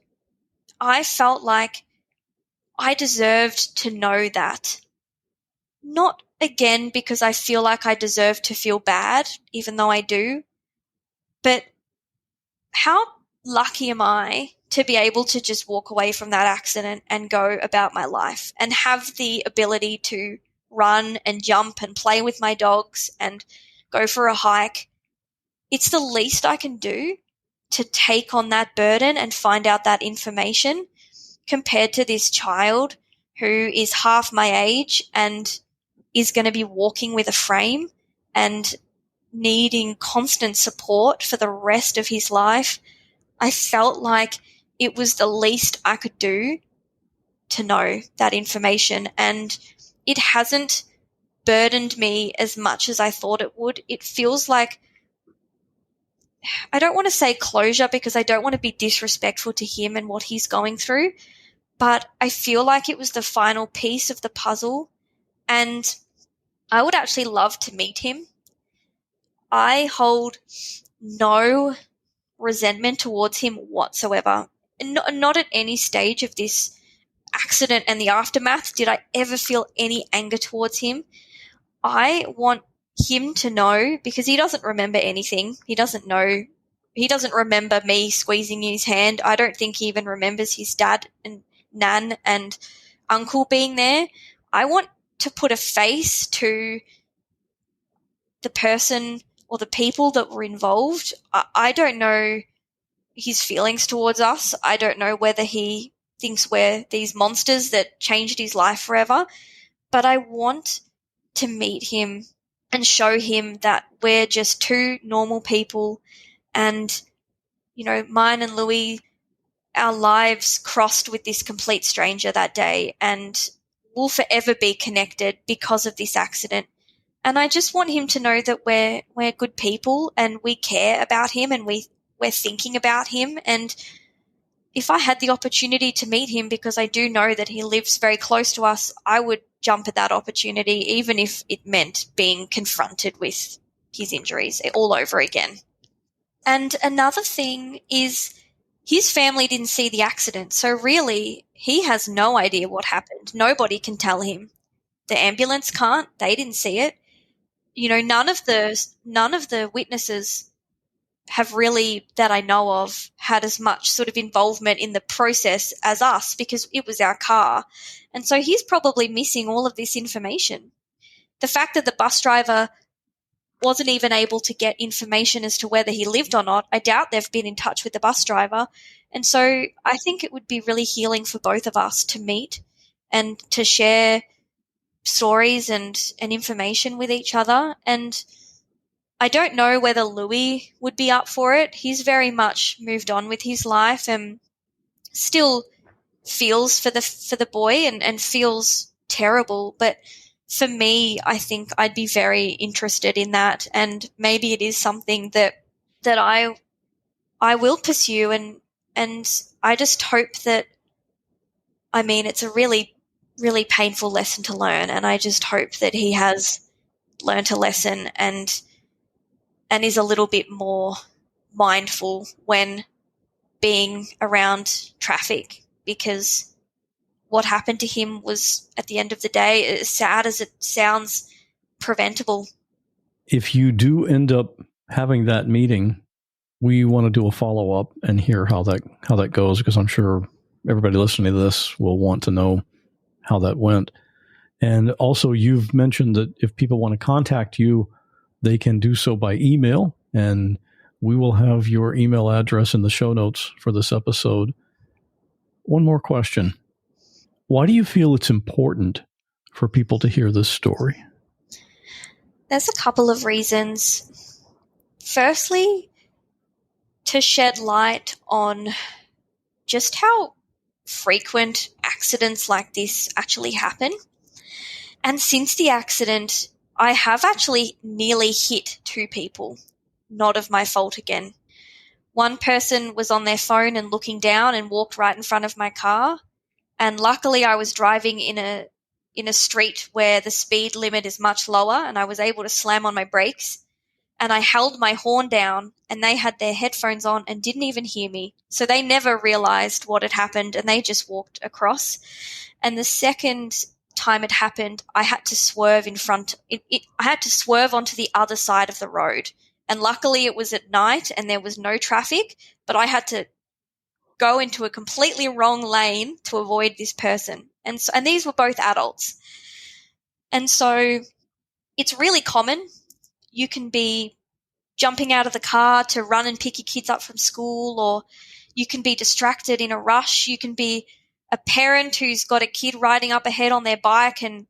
I felt like I deserved to know that. Not again because I feel like I deserve to feel bad, even though I do, but how lucky am I to be able to just walk away from that accident and go about my life and have the ability to run and jump and play with my dogs and go for a hike. It's the least I can do to take on that burden and find out that information compared to this child who is half my age and is going to be walking with a frame and needing constant support for the rest of his life. I felt like it was the least I could do to know that information, and it hasn't burdened me as much as I thought it would. It feels like, I don't want to say closure because I don't want to be disrespectful to him and what he's going through, but I feel like it was the final piece of the puzzle, and I would actually love to meet him. I hold no resentment towards him whatsoever. Not at any stage of this accident and the aftermath did I ever feel any anger towards him. I want him to know, because he doesn't remember anything. He doesn't know. He doesn't remember me squeezing his hand. I don't think he even remembers his dad and nan and uncle being there. I want to put a face to the person or the people that were involved. I don't know his feelings towards us. I don't know whether he thinks we're these monsters that changed his life forever, but I want to meet him and show him that we're just two normal people, and, you know, mine and Louis, our lives crossed with this complete stranger that day, and we'll forever be connected because of this accident. And I just want him to know that we're good people and we care about him and we're thinking about him. And if I had the opportunity to meet him, because I do know that he lives very close to us, I would jump at that opportunity, even if it meant being confronted with his injuries all over again. And another thing is his family didn't see the accident. So really, he has no idea what happened. Nobody can tell him. The ambulance can't. They didn't see it. You know, none of the witnesses have really, that I know of, had as much sort of involvement in the process as us, because it was our car. And so he's probably missing all of this information. The fact that the bus driver wasn't even able to get information as to whether he lived or not, I doubt they've been in touch with the bus driver. And so I think it would be really healing for both of us to meet and to share stories and information with each other. And I don't know whether Louis would be up for it. He's very much moved on with his life and still feels for the boy and feels terrible. But for me, I think I'd be very interested in that, and maybe it is something that I will pursue, and I just hope that, I mean, it's a really, really painful lesson to learn, and I just hope that he has learned a lesson and is a little bit more mindful when being around traffic, because what happened to him was, at the end of the day, as sad as it sounds, preventable. If you do end up having that meeting, we want to do a follow-up and hear how that goes, because I'm sure everybody listening to this will want to know how that went. And also, you've mentioned that if people want to contact you, they can do so by email, and we will have your email address in the show notes for this episode. One more question. Why do you feel it's important for people to hear this story? There's a couple of reasons. Firstly, to shed light on just how frequent accidents like this actually happen. And since the accident, I have actually nearly hit 2 people. Not of my fault again. One person was on their phone and looking down and walked right in front of my car. And luckily I was driving in a street where the speed limit is much lower, and I was able to slam on my brakes. And I held my horn down, and they had their headphones on and didn't even hear me. So they never realized what had happened, and they just walked across. And the second time it happened, I had to swerve I had to swerve onto the other side of the road. And luckily it was at night and there was no traffic, but I had to go into a completely wrong lane to avoid this person. And these were both adults. And so it's really common. You can be jumping out of the car to run and pick your kids up from school, or you can be distracted in a rush. You can be a parent who's got a kid riding up ahead on their bike and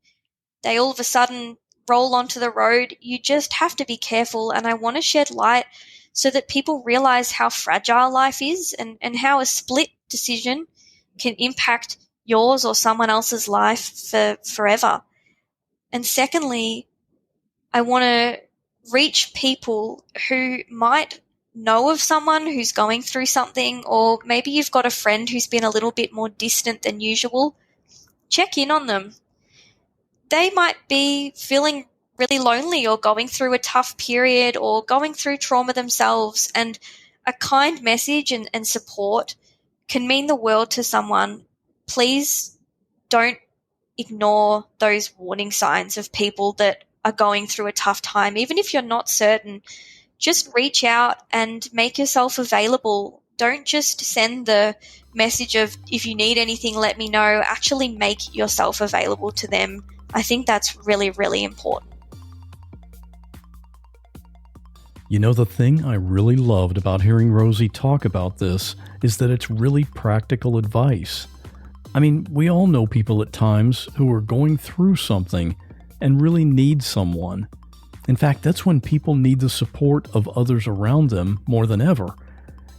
they all of a sudden roll onto the road. You just have to be careful, and I want to shed light so that people realize how fragile life is and how a split decision can impact yours or someone else's life for forever. And secondly, I want to reach people who might know of someone who's going through something, or maybe you've got a friend who's been a little bit more distant than usual. Check in on them. They might be feeling really lonely or going through a tough period or going through trauma themselves, and a kind message and support can mean the world to someone. Please don't ignore those warning signs of people that are going through a tough time. Even if you're not certain, just reach out and make yourself available. Don't just send the message of, if you need anything, let me know. Actually make yourself available to them. I think that's really, really important. You know, the thing I really loved about hearing Rosie talk about this is that it's really practical advice. I mean, we all know people at times who are going through something and really need someone. In fact, that's when people need the support of others around them more than ever.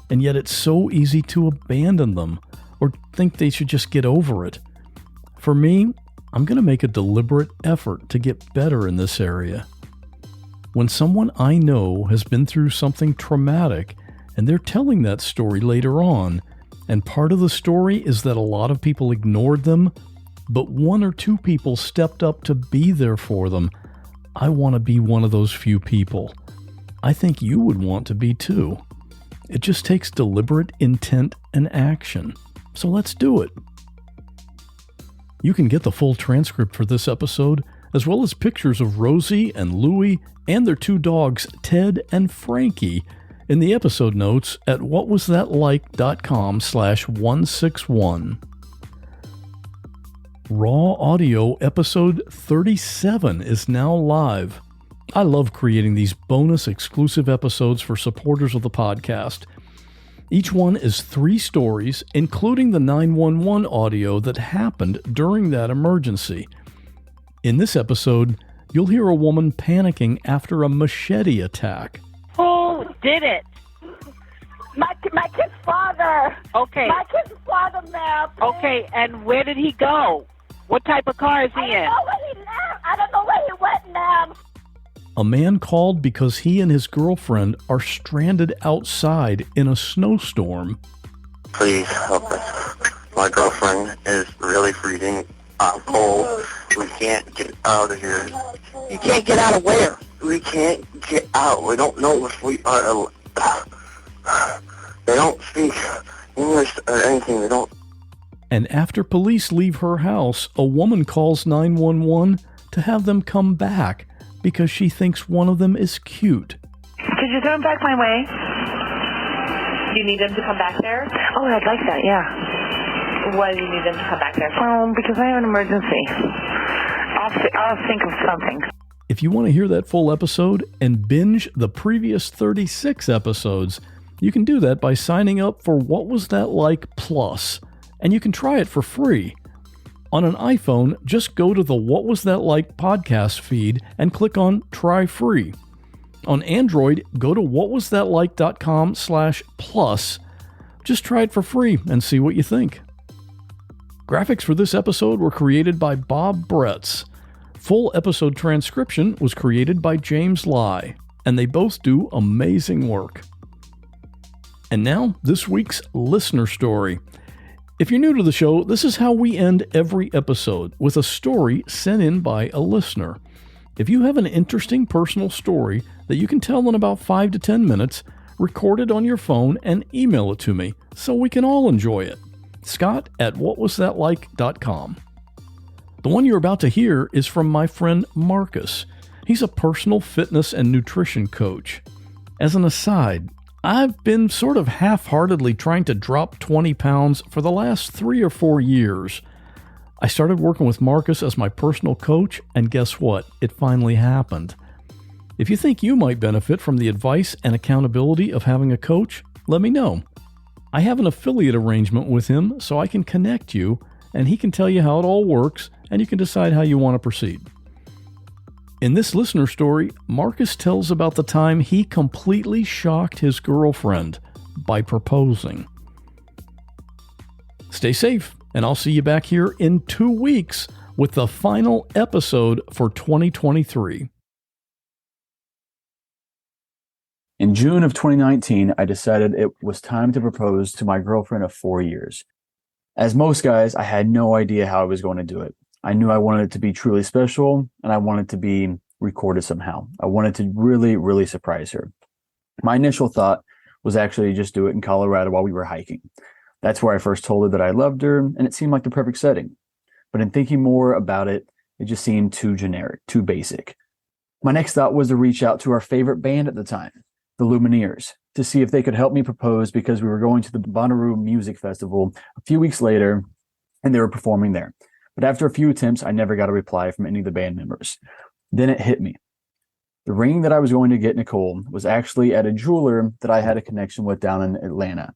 And yet it's so easy to abandon them or think they should just get over it. For me, I'm going to make a deliberate effort to get better in this area. When someone I know has been through something traumatic and they're telling that story later on, and part of the story is that a lot of people ignored them, but 1 or 2 people stepped up to be there for them, I want to be one of those few people. I think you would want to be too. It just takes deliberate intent and action. So let's do it. You can get the full transcript for this episode, as well as pictures of Rosie and Louie and their 2 dogs, Ted and Frankie, in the episode notes at whatwasthatlike.com/161. Raw Audio episode 37 is now live. I love creating these bonus exclusive episodes for supporters of the podcast. Each one is 3 stories, including the 911 audio that happened during that emergency. In this episode, you'll hear a woman panicking after a machete attack. Who did it? My kid's father. Okay. My kid's father, ma'am. Okay, and where did he go? What type of car is he in? I don't know where he went, ma'am. A man called because he and his girlfriend are stranded outside in a snowstorm. Please help us. My girlfriend is really freezing. I'm cold. We can't get out of here. You can't get out of where? We can't get out. We don't know if we are... They don't speak English or anything. They don't... And after police leave her house, a woman calls 911 to have them come back because she thinks one of them is cute. Could you throw him back my way? Do you need them to come back there? Oh, I'd like that, yeah. Why do you need them to come back there? Because I have an emergency. I'll think of something. If you want to hear that full episode and binge the previous 36 episodes, you can do that by signing up for What Was That Like Plus, and you can try it for free. On an iPhone, just go to the What Was That Like podcast feed and click on Try Free. On Android, go to whatwasthatlike.com/plus. Just try it for free and see what you think. Graphics for this episode were created by Bob Bretz. Full episode transcription was created by James Lai, and they both do amazing work. And now, this week's listener story. If you're new to the show, this is how we end every episode, with a story sent in by a listener. If you have an interesting personal story that you can tell in about 5 to 10 minutes, record it on your phone and email it to me so we can all enjoy it. Scott@whatwasthatlike.com. The one you're about to hear is from my friend Marcus. He's a personal fitness and nutrition coach. As an aside, I've been sort of half-heartedly trying to drop 20 pounds for the last 3 or 4 years. I started working with Marcus as my personal coach, and guess what? It finally happened. If you think you might benefit from the advice and accountability of having a coach, let me know. I have an affiliate arrangement with him so I can connect you, and he can tell you how it all works, and you can decide how you want to proceed. In this listener story, Marcus tells about the time he completely shocked his girlfriend by proposing. Stay safe, and I'll see you back here in 2 weeks with the final episode for 2023. In June of 2019, I decided it was time to propose to my girlfriend of 4 years. As most guys, I had no idea how I was going to do it. I knew I wanted it to be truly special, and I wanted it to be recorded somehow. I wanted to really, really surprise her. My initial thought was actually just do it in Colorado while we were hiking. That's where I first told her that I loved her, and it seemed like the perfect setting. But in thinking more about it, it just seemed too generic, too basic. My next thought was to reach out to our favorite band at the time, the Lumineers, to see if they could help me propose because we were going to the Bonnaroo Music Festival a few weeks later, and they were performing there. But after a few attempts, I never got a reply from any of the band members. Then it hit me. The ring that I was going to get Nicole was actually at a jeweler that I had a connection with down in Atlanta.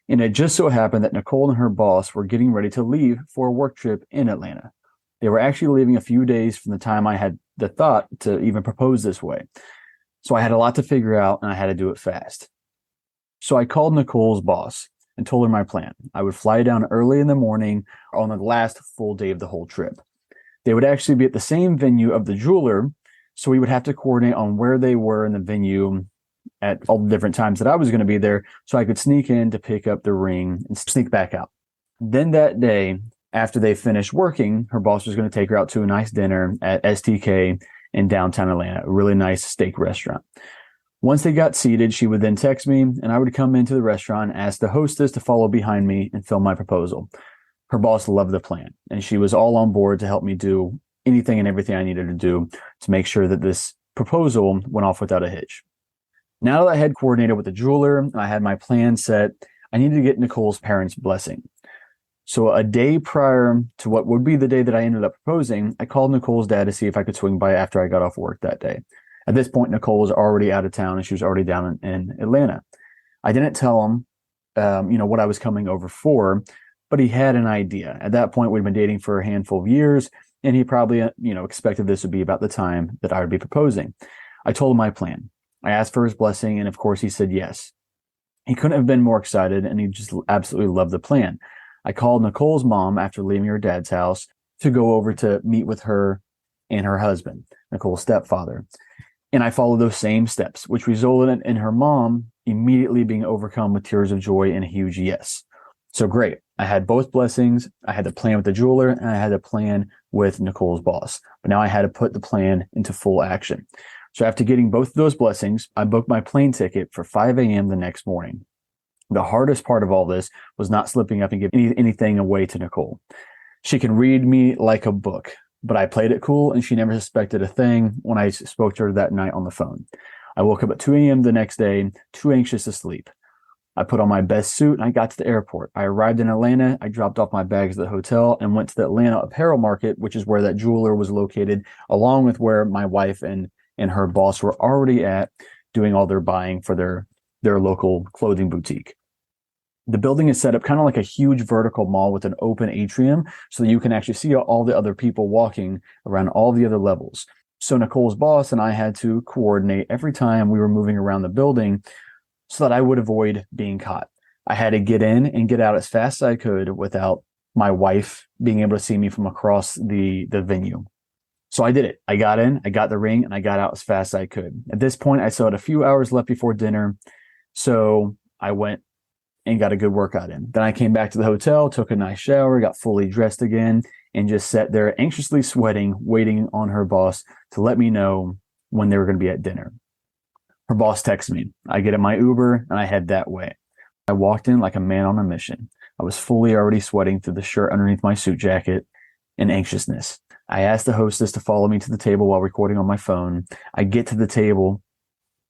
And it just so happened that Nicole and her boss were getting ready to leave for a work trip in Atlanta. They were actually leaving a few days from the time I had the thought to even propose this way. So I had a lot to figure out, and I had to do it fast. So I called Nicole's boss and told her my plan. I would fly down early in the morning on the last full day of the whole trip. They would actually be at the same venue of the jeweler, so we would have to coordinate on where they were in the venue at all the different times that I was going to be there, so I could sneak in to pick up the ring and sneak back out. Then that day, after they finished working, her boss was going to take her out to a nice dinner at STK in downtown Atlanta, a really nice steak restaurant. Once they got seated, she would then text me, and I would come into the restaurant, ask the hostess to follow behind me and film my proposal. Her boss loved the plan, and she was all on board to help me do anything and everything I needed to do to make sure that this proposal went off without a hitch. Now that I had coordinated with the jeweler and I had my plan set, I needed to get Nicole's parents' blessing. So a day prior to what would be the day that I ended up proposing, I called Nicole's dad to see if I could swing by after I got off work that day. At this point, Nicole was already out of town and she was already down in Atlanta. I didn't tell him what I was coming over for, but he had an idea. At that point, we'd been dating for a handful of years, and he probably, expected this would be about the time that I would be proposing. I told him my plan. I asked for his blessing, and of course he said yes. He couldn't have been more excited, and he just absolutely loved the plan. I called Nicole's mom after leaving her dad's house to go over to meet with her and her husband, Nicole's stepfather. And I followed those same steps, which resulted in her mom immediately being overcome with tears of joy and a huge yes. So great. I had both blessings. I had the plan with the jeweler, and I had the plan with Nicole's boss. But now I had to put the plan into full action. So after getting both of those blessings, I booked my plane ticket for 5 a.m. the next morning. The hardest part of all this was not slipping up and giving anything away to Nicole. She can read me like a book, but I played it cool, and she never suspected a thing when I spoke to her that night on the phone. I woke up at 2 a.m. the next day, too anxious to sleep. I put on my best suit, and I got to the airport. I arrived in Atlanta. I dropped off my bags at the hotel and went to the Atlanta apparel market, which is where that jeweler was located, along with where my wife and her boss were already at doing all their buying for their local clothing boutique. The building is set up kind of like a huge vertical mall with an open atrium so that you can actually see all the other people walking around all the other levels. So Nicole's boss and I had to coordinate every time we were moving around the building so that I would avoid being caught. I had to get in and get out as fast as I could without my wife being able to see me from across the venue. So I did it. I got in, I got the ring, and I got out as fast as I could. At this point, I still had a few hours left before dinner, so I went and got a good workout in. Then I came back to the hotel, took a nice shower, got fully dressed again, and just sat there anxiously sweating, waiting on her boss to let me know when they were going to be at dinner. Her boss texted me. I get in my Uber, and I head that way. I walked in like a man on a mission. I was fully already sweating through the shirt underneath my suit jacket in anxiousness. I asked the hostess to follow me to the table while recording on my phone. I get to the table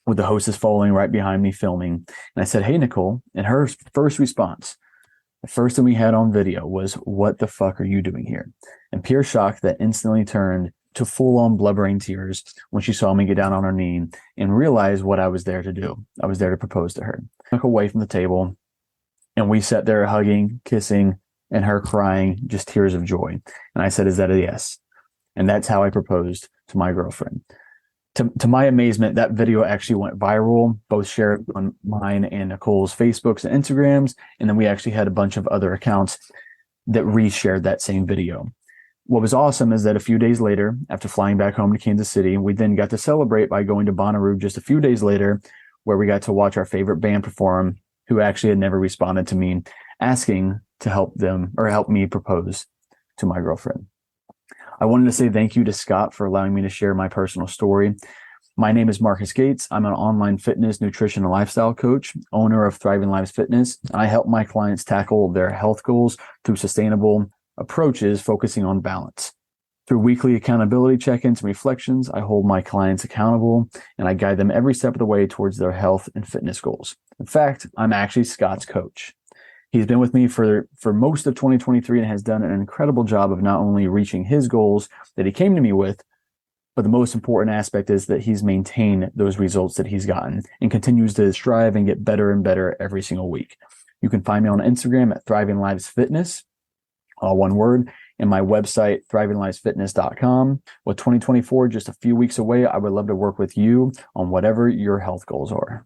with the hostess following right behind me filming. And I said, "Hey, Nicole." And her first response, the first thing we had on video, was, "What the fuck are you doing here?" And pure shock that instantly turned to full-on blubbering tears when she saw me get down on her knee and realize what I was there to do. I was there to propose to her. I took away from the table, and we sat there hugging, kissing, and her crying, just tears of joy. And I said, "Is that a yes?" And that's how I proposed to my girlfriend. To my amazement, that video actually went viral, both shared on mine and Nicole's Facebooks and Instagrams. And then we actually had a bunch of other accounts that reshared that same video. What was awesome is that a few days later, after flying back home to Kansas City, we then got to celebrate by going to Bonnaroo just a few days later, where we got to watch our favorite band perform, who actually had never responded to me asking to help me propose to my girlfriend. I wanted to say thank you to Scott for allowing me to share my personal story. My name is Marcus Gates. I'm an online fitness, nutrition, and lifestyle coach, owner of Thriving Lives Fitness. I help my clients tackle their health goals through sustainable approaches, focusing on balance. Through weekly accountability check-ins and reflections, I hold my clients accountable, and I guide them every step of the way towards their health and fitness goals. In fact, I'm actually Scott's coach. He's been with me for most of 2023 and has done an incredible job of not only reaching his goals that he came to me with, but the most important aspect is that he's maintained those results that he's gotten and continues to strive and get better and better every single week. You can find me on Instagram at Thriving Lives Fitness, all one word, and my website, thrivinglivesfitness.com. With 2024 just a few weeks away, I would love to work with you on whatever your health goals are.